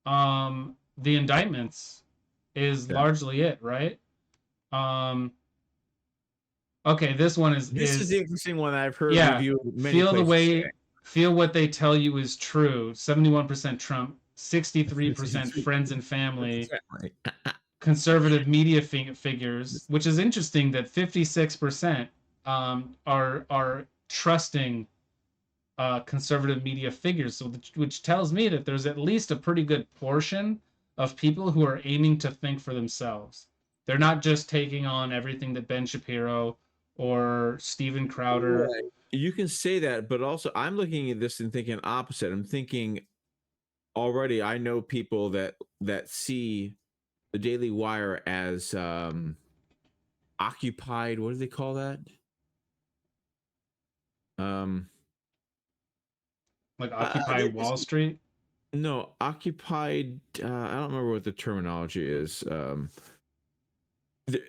the indictments is Yeah. largely it, right? Um, okay, this one This is the is interesting one that I've heard yeah. reviewed many Feel the places way, feel what they tell you is true. 71% Trump, 63% say. friends and family, Exactly. conservative media figures, which is interesting that 56% are trusting conservative media figures. So, which tells me that there's at least a pretty good portion of people who are aiming to think for themselves. They're not just taking on everything that Ben Shapiro or Steven Crowder. Right. You can say that, but also I'm looking at this and thinking opposite. I'm thinking already I know people that see the Daily Wire as occupied. What do they call that? Um, Like Occupy Wall Street. no, occupied. I don't remember what the terminology is. They're-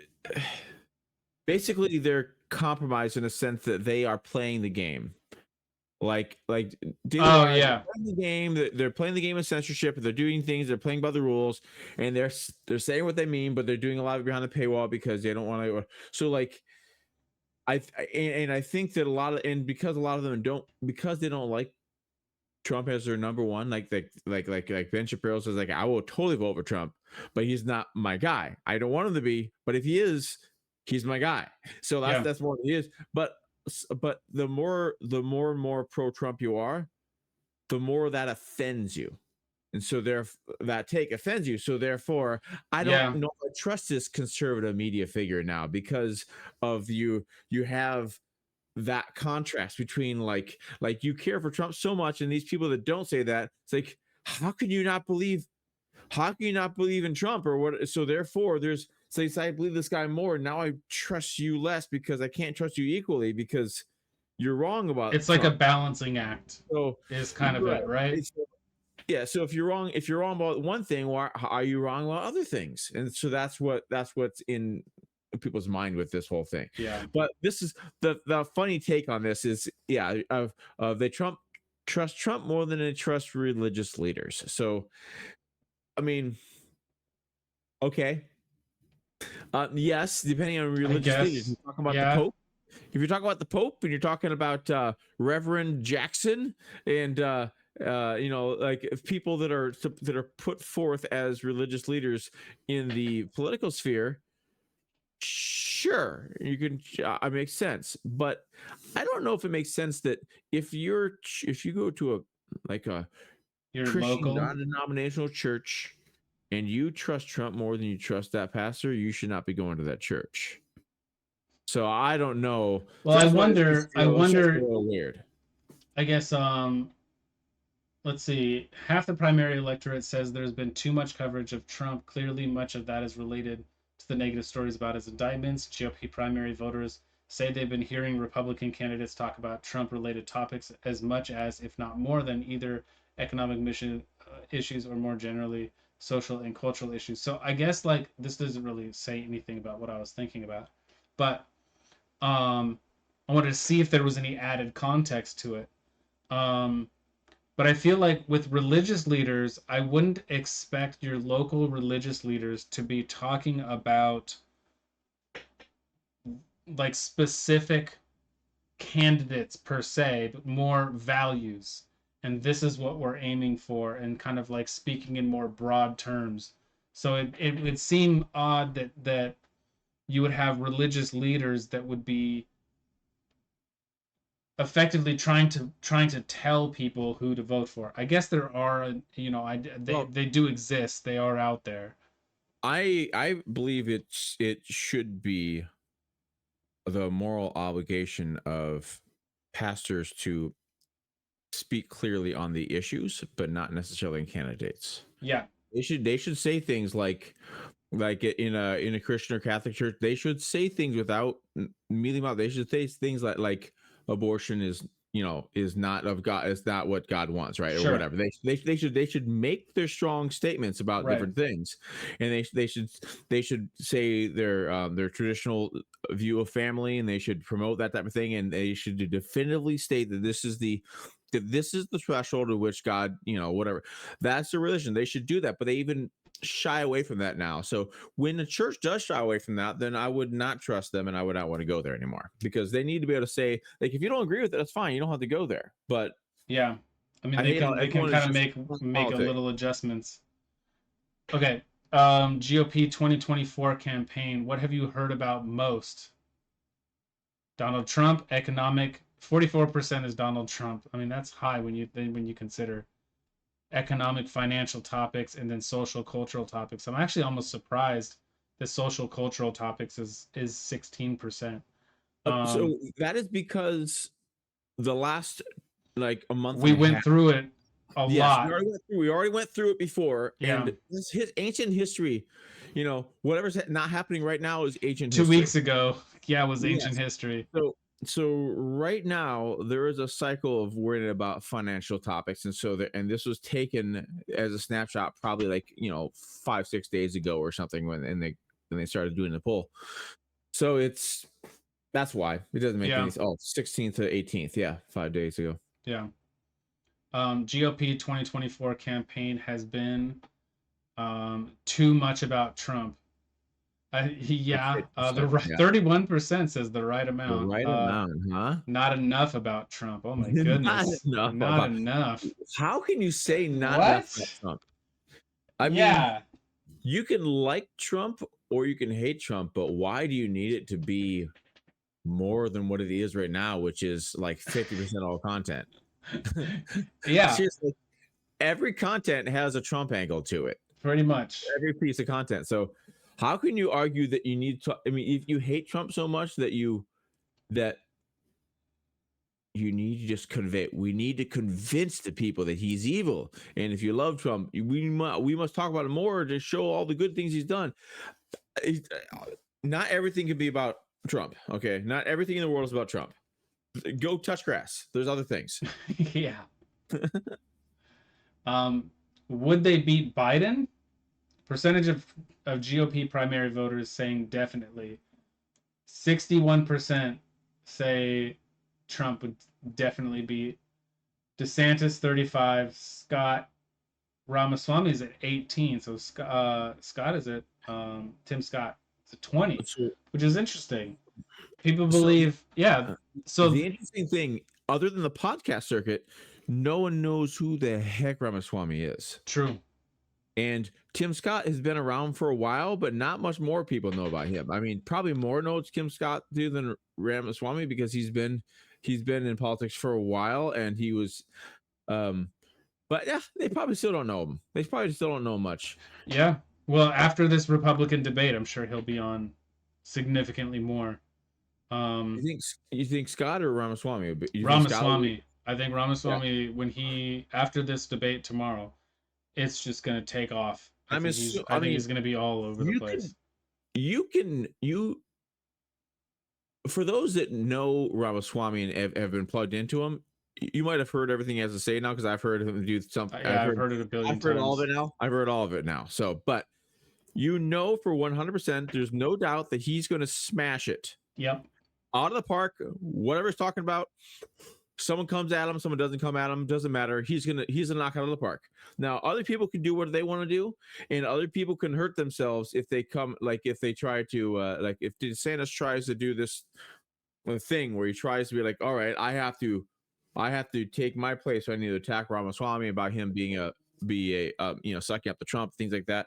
basically, they're compromised in a sense that they are playing the game. Like Daily Oh Wire, yeah, playing the game. They're playing the game of censorship. They're doing things. They're playing by the rules, and they're saying what they mean, but they're doing a lot behind the paywall because they don't want to. So like and I think that a lot of and because a lot of them don't because they don't like Trump as their number one, like Ben Shapiro says, like I will totally vote for Trump, but he's not my guy. I don't want him to be, but if he is, he's my guy. So yeah, that's more than he is. But the more and more pro Trump you are, the more that offends you. And so there that take offends you. So therefore, I don't yeah, know if I trust this conservative media figure now because of you have that contrast between like you care for Trump so much and these people that don't say that, it's like how can you not believe in Trump or what? So therefore there's say I believe this guy more. Now I trust you less because I can't trust you equally because you're wrong about It's like a Trump. balancing act, So is kind of right. it, right? Yeah, so if you're wrong about one thing, why are you wrong about other things? And so that's what's in people's mind with this whole thing. Yeah. But this is the funny take on this is yeah, of they trust Trump more than they trust religious leaders. So I mean, okay. Yes, depending on I religious leaders. guess. You're talking about the Yeah. Pope. If you're talking about the Pope and you're talking about Reverend Jackson and you know, like if people that are put forth as religious leaders in the political sphere, sure, you can. It makes sense, but I don't know if it makes sense that if you go to a like a You're Christian local. non-denominational church and you trust Trump more than you trust that pastor, you should not be going to that church. So I don't know. Well, So I that's why wonder, I it's just a wonder, little weird. I guess, let's see, half the primary electorate says there's been too much coverage of Trump. Clearly, much of that is related to the negative stories about his indictments. GOP primary voters say they've been hearing Republican candidates talk about Trump related topics as much as, if not more than, either economic mission issues or more generally social and cultural issues. So I guess like this doesn't really say anything about what I was thinking about, but I wanted to see if there was any added context to it. Um, but I feel like with religious leaders, I wouldn't expect your local religious leaders to be talking about like specific candidates per se, but more values. And this is what we're aiming for, and kind of like speaking in more broad terms. So it would seem odd that you would have religious leaders that would be effectively trying to tell people who to vote for. I guess there are, Well, they do exist. They are out there. I believe it should be the moral obligation of pastors to speak clearly on the issues, but not necessarily in candidates. Yeah, They should say things like in a Christian or Catholic church, they should say things without meaning out. They should say things like abortion is is not of God, is not what God wants, right, or sure, whatever. They should make their strong statements about right, different things, and they should say their traditional view of family, and they should promote that type of thing, and they should definitively state that this is the threshold at which God, whatever, that's the religion. They should do that, but they even shy away from that now. So when the church does shy away from that, then I would not trust them and I would not want to go there anymore, because they need to be able to say, like, if you don't agree with it, that's fine. You don't have to go there. But yeah. I mean, I they hate how can everyone is kind of just make a politics. little adjustments. Okay. GOP 2024 campaign. What have you heard about most? Donald Trump, economic. 44% is Donald Trump. I mean, that's high when you consider economic, financial topics, and then social, cultural topics. I'm actually almost surprised that social, cultural topics is 16%. So that is because the last like a month We and a went half. through it a Yes, lot. we already went through it before, Yeah, and this ancient history. Whatever's not happening right now is ancient 2 weeks history. ago, yeah, was ancient Yes. history. So right now there is a cycle of worrying about financial topics, and and this was taken as a snapshot probably like 5-6 days ago or something when they started doing the poll. So that's why it doesn't make Yeah, any 16th to 18th, yeah, 5 days ago. yeah. GOP 2024 campaign has been too much about Trump. Like Yeah, the 50%, right yeah, 31% says the right the amount. right amount, huh? Not enough about Trump. Oh my Not goodness, enough not about. enough. How can you say not enough about What? Trump? I mean, Yeah. you can like Trump or you can hate Trump, but why do you need it to be more than what it is right now, which is like 50% all content? Yeah, Seriously, every content has a Trump angle to it, pretty much. every piece of content. So how can you argue that you need to? I mean, if you hate Trump so much that you need to just we need to convince the people that he's evil, and if you love Trump, we must talk about him more to show all the good things he's done. Not everything can be about Trump. Okay, not everything in the world is about Trump. Go touch grass. There's other things. Yeah. Would they beat Biden? Percentage of GOP primary voters saying definitely. 61% say Trump would definitely beat. DeSantis 35. Scott Ramaswamy is at 18. So Scott is at Tim Scott is at 20, So, which is interesting. People so believe, yeah. So the interesting thing, other than the podcast circuit, no one knows who the heck Ramaswamy is. true. And Tim Scott has been around for a while, but not much more people know about him. I mean, probably more knows Tim Scott do than Ramaswamy because he's been in politics for a while, and he was but yeah, they probably still don't know him. They probably still don't know much. Yeah. Well, after this Republican debate, I'm sure he'll be on significantly more. You think Scott or Ramaswamy? Ramaswamy. I think Ramaswamy, yeah, when he after this debate tomorrow, it's just gonna take off. I think he's gonna be all over the place. For those that know Ramaswamy and have been plugged into him, you might have heard everything he has to say now because I've heard him do something. Yeah, I've heard it a billion times. I've heard all of it now. I've heard all of it now. So, but for 100%, there's no doubt that he's going to smash it. Yep. Out of the park, whatever he's talking about. Someone comes at him, someone doesn't come at him, doesn't matter. He's gonna knock out of the park. Now, other people can do what they want to do, and other people can hurt themselves if they try to if DeSantis tries to do this thing where he tries to be like, all right, I have to take my place. So I need to attack Ramaswamy about him being sucking up to Trump, things like that.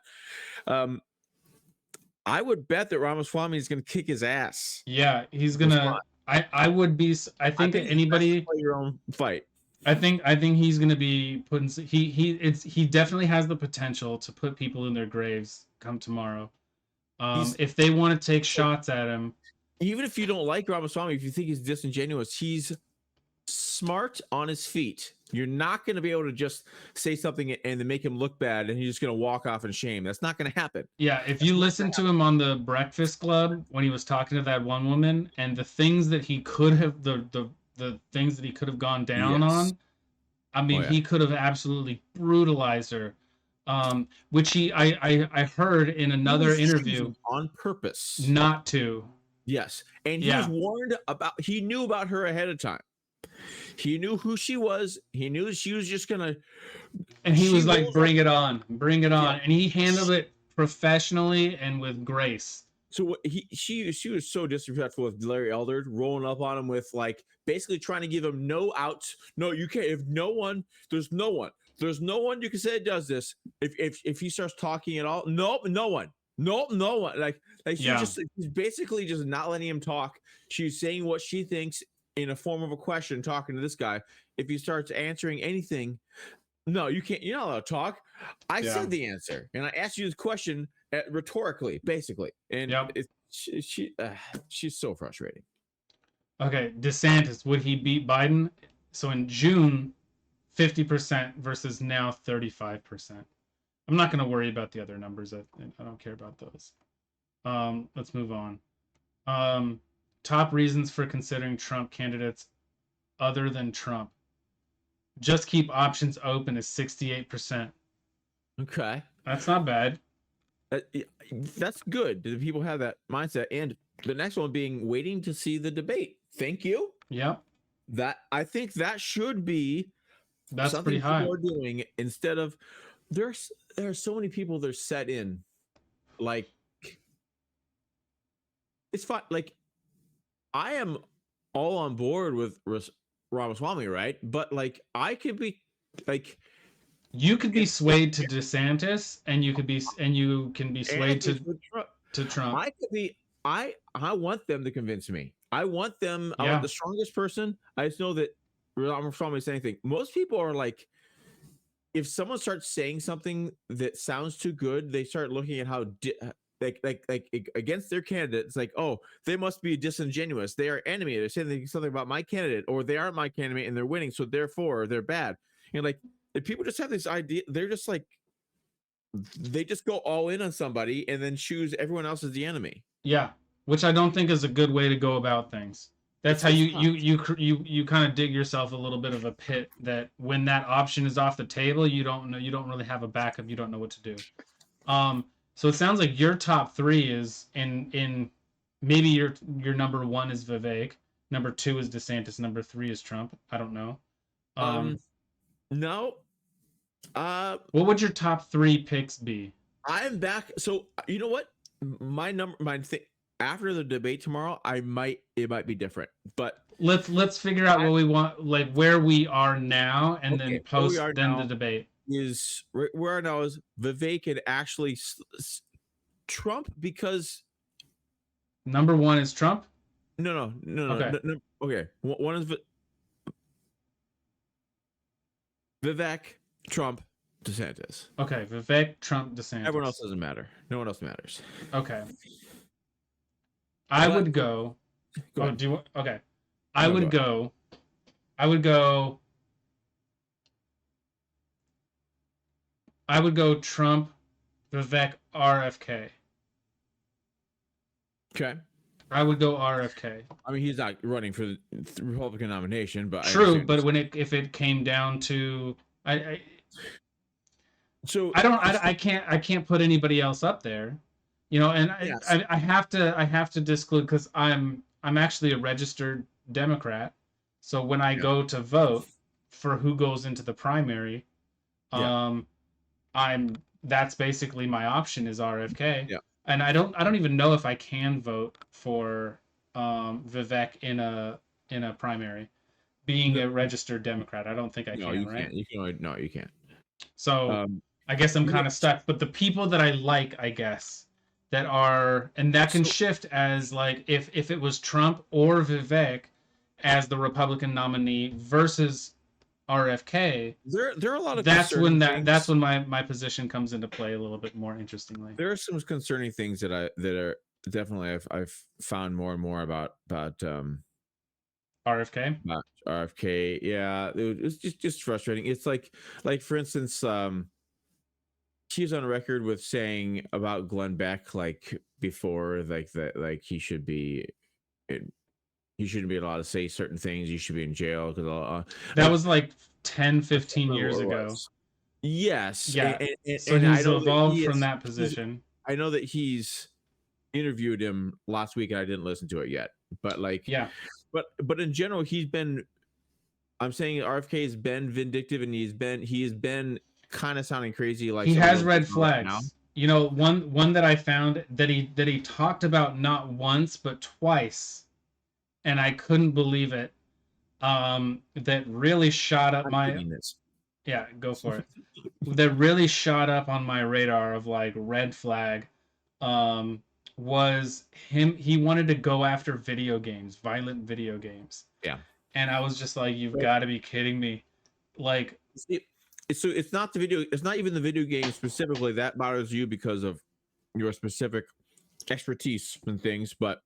I would bet that Ramaswamy is going to kick his ass. Yeah, he's gonna. I would be. I think that anybody play your own fight. I think he's gonna be putting. He definitely has the potential to put people in their graves come tomorrow. If they want to take shots at him, even if you don't like Ramaswamy, if you think he's disingenuous, he's smart on his feet. You're not going to be able to just say something and then make him look bad and he's just going to walk off in shame. That's not going to happen. Yeah, if you listen to him on the Breakfast Club when he was talking to that one woman and the things that he could have the things that he could have gone down on, I mean, he could have absolutely brutalized her. Which I heard in another interview on purpose not to. Yes, and he was warned about. He knew about her ahead of time. He knew who she was. He knew she was just gonna. And he was like, "Bring it on, bring it on," and he handled it professionally and with grace. So she was so disrespectful with Larry Elder, rolling up on him with like basically trying to give him no outs. No, you can't. If no one, there's no one you can say does this. If he starts talking at all, no one. Like she's basically just not letting him talk. She's saying what she thinks in a form of a question, talking to this guy. If he starts answering anything, no, you can't. You're not allowed to talk. I said the answer, and I asked you this question rhetorically, basically. And she's so frustrating. Okay, DeSantis, would he beat Biden? So in June, 50% versus now 35%. I'm not going to worry about the other numbers. I don't care about those. Let's move on. Top reasons for considering Trump candidates other than Trump. Just keep options open is 68%. Okay. That's not bad. That's good. Do people have that mindset? And the next one being waiting to see the debate. Thank you. Yeah. That I think that should be that's something pretty high. People are doing instead of there are so many people that are set in like it's fine. Like I am all on board with Ramaswamy, right? But like I could be like you could be swayed to DeSantis and you can be swayed to Trump. I could be I want them to convince me. I want them. I want the strongest person. I just know that Ramaswamy is anything. Most people are like, if someone starts saying something that sounds too good, they start looking at how like against their candidate. It's like, oh, they must be disingenuous. They are enemy. They're saying something about my candidate, or they aren't my candidate and they're winning, so therefore they're bad. And like, if people just have this idea, they're just like, they just go all in on somebody and then choose everyone else as the enemy. Yeah, which I don't think is a good way to go about things. That's how it's tough. you kind of dig yourself a little bit of a pit that when that option is off the table, you don't really have a backup, you don't know what to do. So it sounds like your top three is in maybe your number one is Vivek, number two is DeSantis, number three is Trump. I don't know. Um, no. What would your top three picks be? I'm back. So you know what? My thing after the debate tomorrow, it might be different. But Let's figure out what we want, like where we are now, and okay, then where we post are then the now debate. is where now is Vivek and actually Trump because Number one is Trump. Okay. no. Okay, one is Vivek, Trump, DeSantis. Okay. Vivek, Trump, DeSantis. Everyone else doesn't matter. No one else matters. Okay. I But- would go. Go Oh, ahead. do you? Okay. I No, would go go. I would go. I would go Trump, Vivek, RFK. Okay. I would go RFK. I mean, he's not running for the Republican nomination, but I True, understand but this. when if it came down to, I So I can't put anybody else up there, you know, and Yes. I have to disclude because I'm actually a registered Democrat, so when I Yeah. go to vote for who goes into the primary, Yeah. that's basically my option is RFK. Yeah. And I don't even know if I can vote for Vivek in a primary, being a registered Democrat. I don't think I no, can, you right? can't. You can only, no, you can't. So I guess I'm you kind know- of stuck. But the people that I like, I guess, that are, and that can shift as like if it was Trump or Vivek as the Republican nominee versus RFK, There are a lot of that's when concerning that's things. when my position comes into play a little bit more interestingly. There are some concerning things that are definitely I've found more and more about RFK. RFK. Yeah, it's just frustrating. It's like for instance, she's on record with saying about Glenn Beck like before, like that, like he shouldn't be allowed to say certain things. You should be in jail because That was like 10, 15 years what it ago. was. Yes. Yeah. And, So and I he's know that evolved he from is- that position. I know that he's interviewed him last week and I didn't listen to it yet. But like Yeah. but in general, I'm saying RFK has been vindictive and he has been kind of sounding crazy like He some of has those red people right now. flags. You know, one that I found that he talked about not once but twice, and I couldn't believe it. That really shot up I'm my reading this. yeah, go for it. That really shot up on my radar of like red flag. Was him. He wanted to go after video games, violent video games. Yeah. And I was just like, you've got to be kidding me. Like, So it's not even the video game specifically that bothers you because of your specific expertise and things, but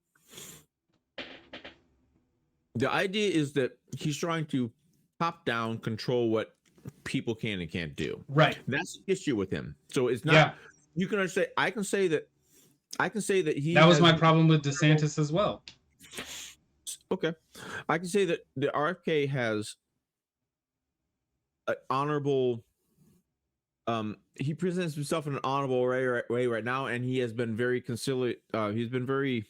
the idea is that he's trying to top down control what people can and can't do. right. That's the issue with him. So it's not Yeah. you can understand I can say that he That was has- my problem with DeSantis as well. Okay. I can say that the RFK has an honorable he presents himself in an honorable way right now, and he has been very conciliate. He's been very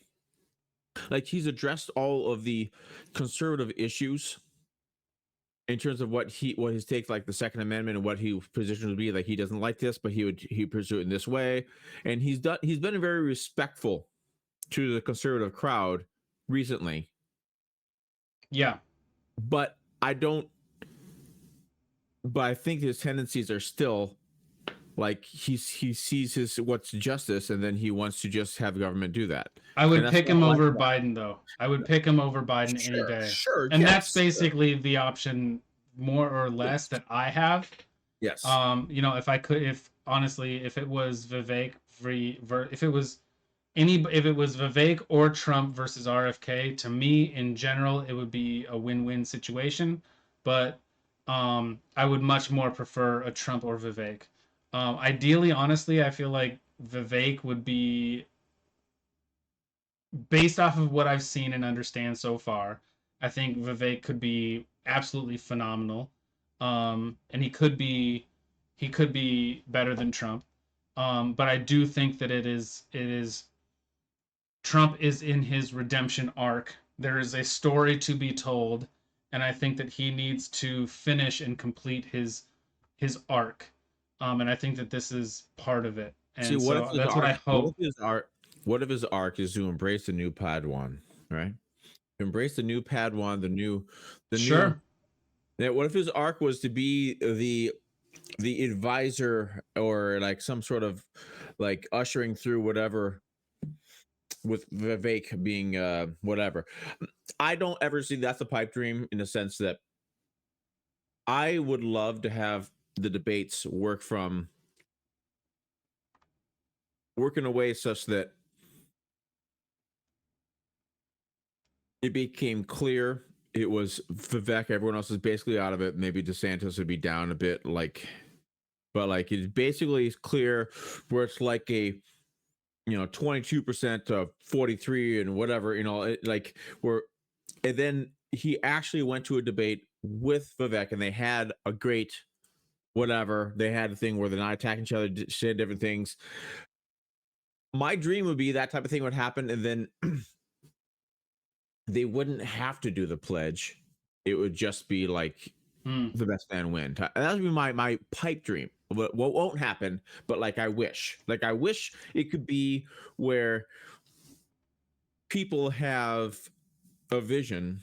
like he's addressed all of the conservative issues in terms of what his take, like the Second Amendment, and what he position would be. Like he doesn't like this, but he pursue it in this way, and he's been very respectful to the conservative crowd recently. Yeah. But I think his tendencies are still like he sees what's justice, and then he wants to just have government do that. I would And that's pick what him I like over about Biden, though. I would pick him over Biden any day. Sure, And that's basically the option, more or less, that I have. yes. You know, if it was Vivek if it was Vivek or Trump versus RFK, to me in general it would be a win-win situation, but I would much more prefer a Trump or Vivek. Ideally, honestly, I feel like Vivek would be, based off of what I've seen and understand so far, I think Vivek could be absolutely phenomenal, and he could be better than Trump. But I do think that it is Trump is in his redemption arc. There is a story to be told, and I think that he needs to finish and complete his arc. And I think that this is part of it. See, And so that's what I what if hope. his arc, what if his arc is to embrace the new Padawan, right? Embrace the new Padawan, the new. Sure. Yeah, what if his arc was to be the advisor or like some sort of like ushering through whatever with Vivek being whatever. I don't ever see that's a pipe dream in the sense that I would love to have the debates work in a way such that it became clear it was Vivek, everyone else is basically out of it. Maybe DeSantis would be down a bit, but like it's basically clear where it's like a 22% to 43 and whatever, like where, and then he actually went to a debate with Vivek and they had a great whatever. They had a thing where they're not attacking each other, said different things. My dream would be that type of thing would happen, and then they wouldn't have to do the pledge. It would just be like the best man win. That would be my pipe dream. What won't happen, but like I wish it could be where people have a vision,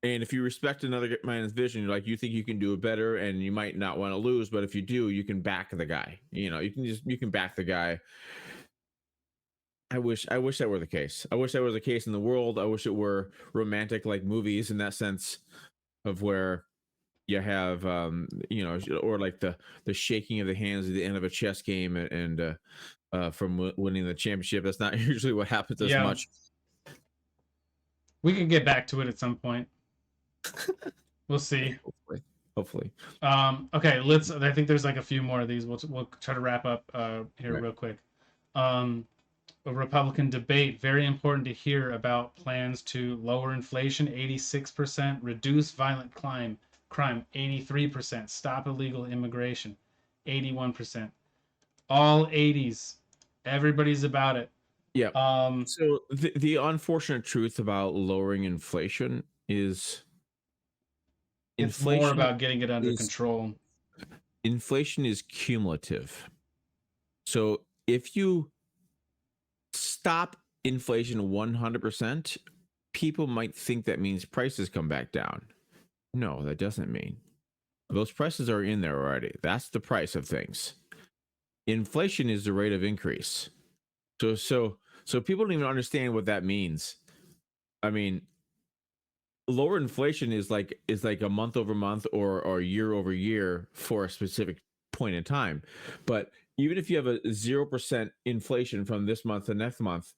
and if you respect another man's vision, like you think you can do it better, and you might not want to lose, but if you do, you can back the guy. You can back the guy. I wish that were the case. I wish that was the case in the world. I wish it were romantic like movies in that sense of where you have or like the shaking of the hands at the end of a chess game and from winning the championship. That's not usually what happens as Yeah. much. We could get back to it at some point. We'll see. Hopefully. Okay, I think there's like a few more of these. We'll try to wrap up here real quick. A Republican debate, very important to hear about plans to lower inflation, 86%, reduce violent crime, 83%, stop illegal immigration, 81%. All 80s. Everybody's about it. Yeah. So the unfortunate truth about lowering inflation is it's more about getting it under control. Inflation is cumulative. So if you stop inflation 100%, people might think that means prices come back down. No, that doesn't mean. Those prices are in there already. That's the price of things. Inflation is the rate of increase. So people don't even understand what that means. I mean, lower inflation is like a month over month or year over year for a specific point in time. But even if you have a 0% inflation from this month to next month,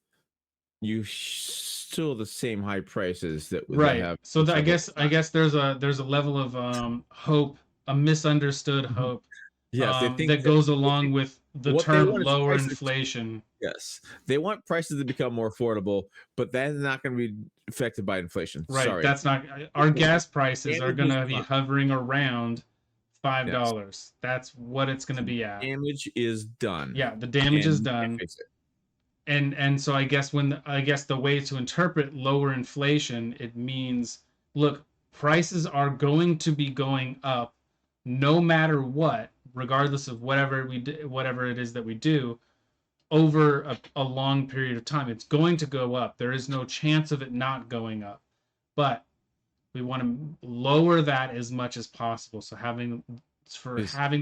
you still the same high prices that right. have. So I guess there's a level of hope, a misunderstood hope, yes, they think that goes along with the term lower inflation. Yes, they want prices to become more affordable, but that's not going to be affected by inflation. Right. Sorry, That's not our gas prices are going to be hovering around $5. Yes. That's what it's going to be at. Damage is done. Yeah, the damage is done. And so I guess the way to interpret lower inflation, it means look, prices are going to be going up no matter what, regardless of whatever it is that we do over a long period of time. It's going to go up. There is no chance of it not going up. But we want to lower that as much as possible. So having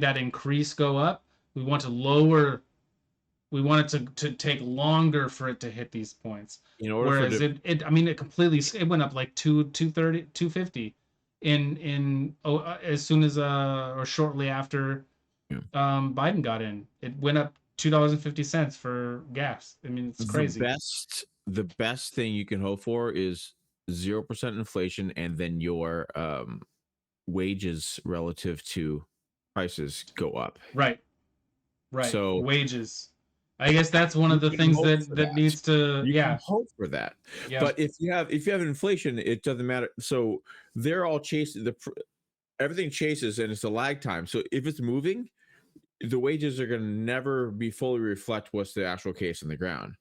that increase go up, we want it to take longer for it to hit these points. Whereas it completely, it went up like 230, 250 as soon as or shortly after Biden got in. It went up $2.50 for gas. I mean, it's crazy. The best thing you can hope for is 0% inflation, and then your wages relative to prices go up. Right. So wages. I guess that's one You of the can things hope for that that. needs to, You can yeah, hope for that. yeah. But if you have inflation, it doesn't matter. So they're all chasing everything chases, and it's a lag time. So if it's moving, the wages are going to never be fully reflect what's the actual case on the ground.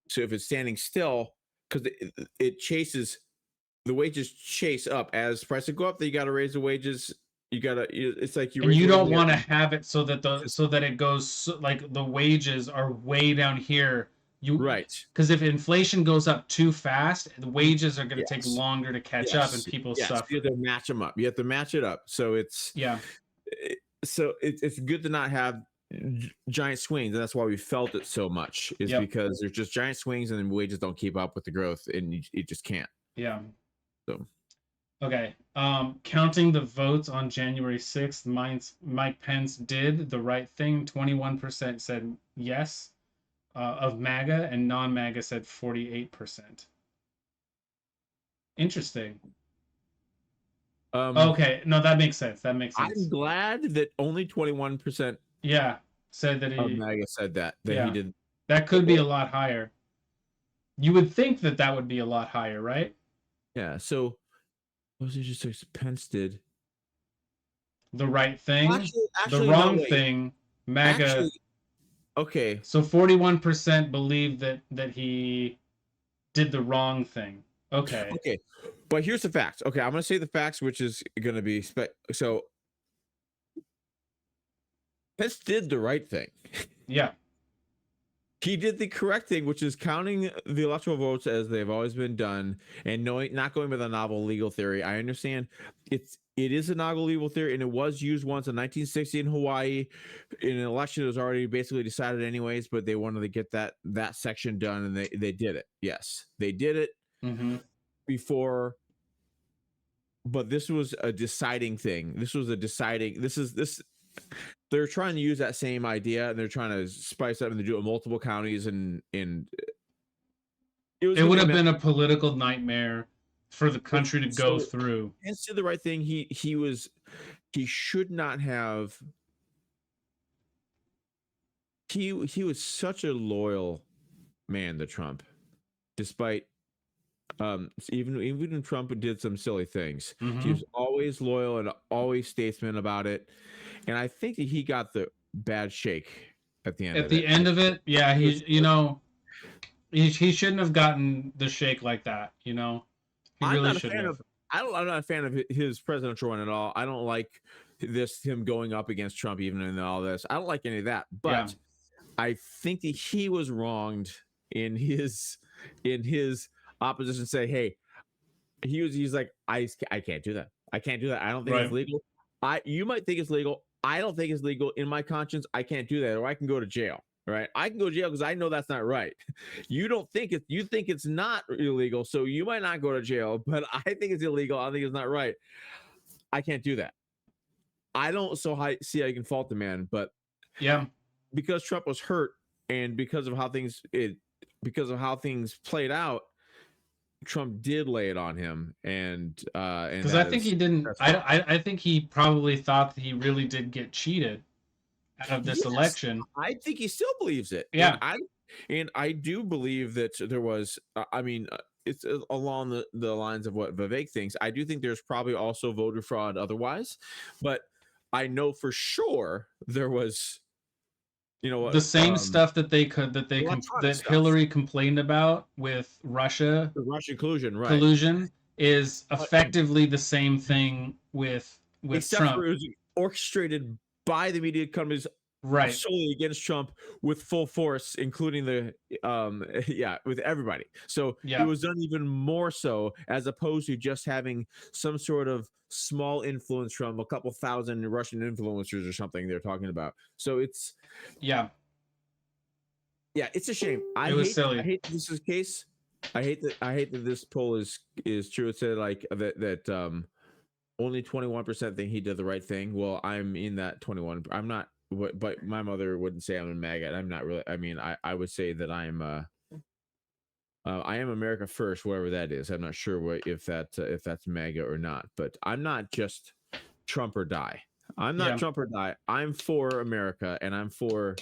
So if it's standing still, because it chases, the wages chase up as prices go up. Then you got to raise the wages. It's like you And raise you the wages don't in the want to air. have it so that it goes like the wages are way down here. You Right. Because if inflation goes up too fast, the wages are going to take Yes. longer to catch up, and Yes. people Yes. You have suffer. to match them up. You have to match it up. So Yeah, it's good to not have giant swings, and that's why we felt it so much. Is yep, because there's just giant swings, and then wages don't keep up with the growth, and you just can't. yeah. So Okay. Counting the votes on January 6th, Mike Pence did the right thing. 21% said yes of MAGA, and non-MAGA said 48%. Interesting. um, Okay, no, that makes sense. That makes I'm sense. glad that only 21% Yeah, said that of he, MAGA said that he yeah, did. that could be a lot higher. You would think that that would be a lot higher, right? Yeah. So what was it just like Pence did? The right thing, the Actually, no, wrong wait. thing, MAGA. Actually, okay, So 41% believe that he did the wrong thing. Okay. okay. But here's the facts. Okay, I'm gonna say the facts, which is gonna be so Pence did the right thing. Yeah. He did the correct thing, which is counting the electoral votes as they've always been done, and not going with a novel legal theory. I understand it is a novel legal theory, and it was used once in 1960 in Hawaii in an election that was already basically decided anyways, but they wanted to get that section done, and they did it. Yes, they did it Mm-hmm. before, but this was a deciding thing. This they're trying to use that same idea, and they're trying to spice up and they do it in multiple counties, and it was It going would to have be been a political nightmare for the country to go so. through. Pence did the right thing. He should not have. He was such a loyal man to Trump, despite even Trump did some silly things. He Mm-hmm. was always loyal and always statesman about it, and I think that he got the bad shake at the end At of the it. end of it, yeah, He was. he shouldn't have gotten the shake like that, you know? He I'm really not a shouldn't fan have. of. I'm not a fan of his presidential run at all. I don't like him going up against Trump, even in all this. I don't like any of that. Yeah. But I think that he was wronged in his opposition. Say, hey, he's like, I can't do that. I can't do that. I don't think that's Right. legal. You might think it's legal. I don't think it's legal. In my conscience, I can't do that, or I can go to jail. Right? I can go to jail because I know that's not right. You don't think it. You think it's not illegal, so you might not go to jail. But I think it's illegal. I think it's not right. I can't do that. I don't see how you can fault the man, but Yeah. because Trump was hurt and because of how things played out, Trump did lay it on him, and Because I that think is he didn't. that's fine. I think he probably thought that he really did get cheated out of this Yes, election. I think he still believes it, Yeah. and I do believe that there was. I mean, it's along the lines of what Vivek thinks. I do think there's probably also voter fraud otherwise, but I know for sure there was. You know The what? same stuff Electronic that stuff, Hillary complained about with Russia the Russian collusion, right? collusion is But effectively the same thing with except for Trump. it was orchestrated by the media companies Right. solely against Trump with full force, including yeah, with everybody. So it Yeah. was done even more so as opposed to just having some sort of small influence from a couple thousand Russian influencers or something they're talking about. So Yeah. yeah, it's a shame. It was I silly. hate that this is the case. I hate that this poll is true. It said like that only 21% think he did the right thing. Well, I'm in that 21. I'm not, but my mother wouldn't say I'm a MAGA. I'm not really. I mean, I would say that I am America first, whatever that is. I'm not sure if that's MAGA or not, but I'm not just Trump or die. I'm not Yeah. Trump or die. I'm for America, and I'm for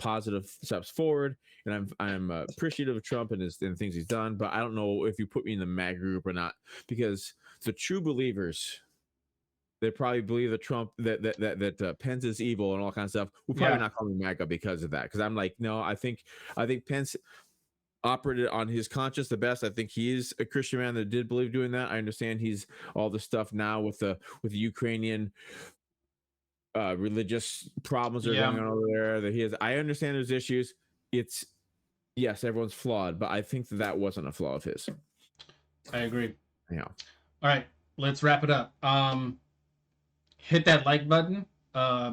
positive steps forward, and I'm appreciative of Trump and the things he's done. But I don't know if you put me in the MAGA group or not, because the true believers, they probably believe that Trump, that Pence is evil and all kinds of stuff, will probably Yeah. not call me MAGA because of that. Because I'm like, no, I think Pence operated on his conscience the best. I think he is a Christian man that did believe doing that. I understand he's all the stuff now with the Ukrainian religious problems that are going Yeah. on over there that he has. I understand there's issues. It's, yes, everyone's flawed, but I think that wasn't a flaw of his. I agree. Yeah. All right, let's wrap it up. Hit that like button.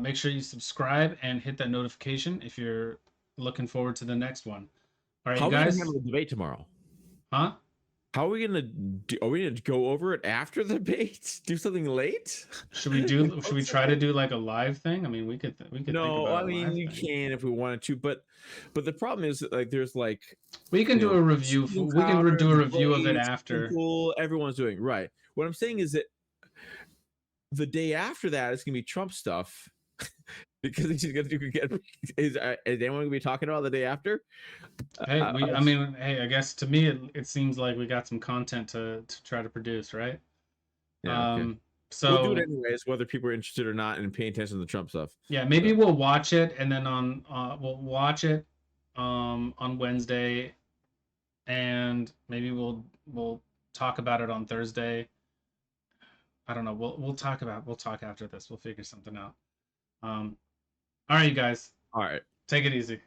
Make sure you subscribe and hit that notification if you're looking forward to the next one. All right, How you are we gonna guys. handle the debate tomorrow? Huh? How are we gonna do? Are we gonna go over it after the debate? Do something late? Should we do? Should we try to do like a live thing? I mean, we could think No, about I a mean live you thing. can if we wanted to, but the problem is that, like, there's like, We can do a review. Steven We can Crowder, do a review of it Debate, after. Simple, everyone's doing right. What I'm saying is that the day after that is gonna be Trump stuff. Because he's gonna is anyone gonna be talking about the day after? Hey, I mean, hey, I guess to me it seems like we got some content to try to produce, right? Yeah, okay. We'll do it So anyways, whether people are interested or not, and paying attention to the Trump stuff. yeah, maybe we'll watch it and then we'll watch it on Wednesday, and maybe we'll talk about it on Thursday. I don't know. We'll talk after this. We'll figure something out. All right, you guys, All right. take it easy.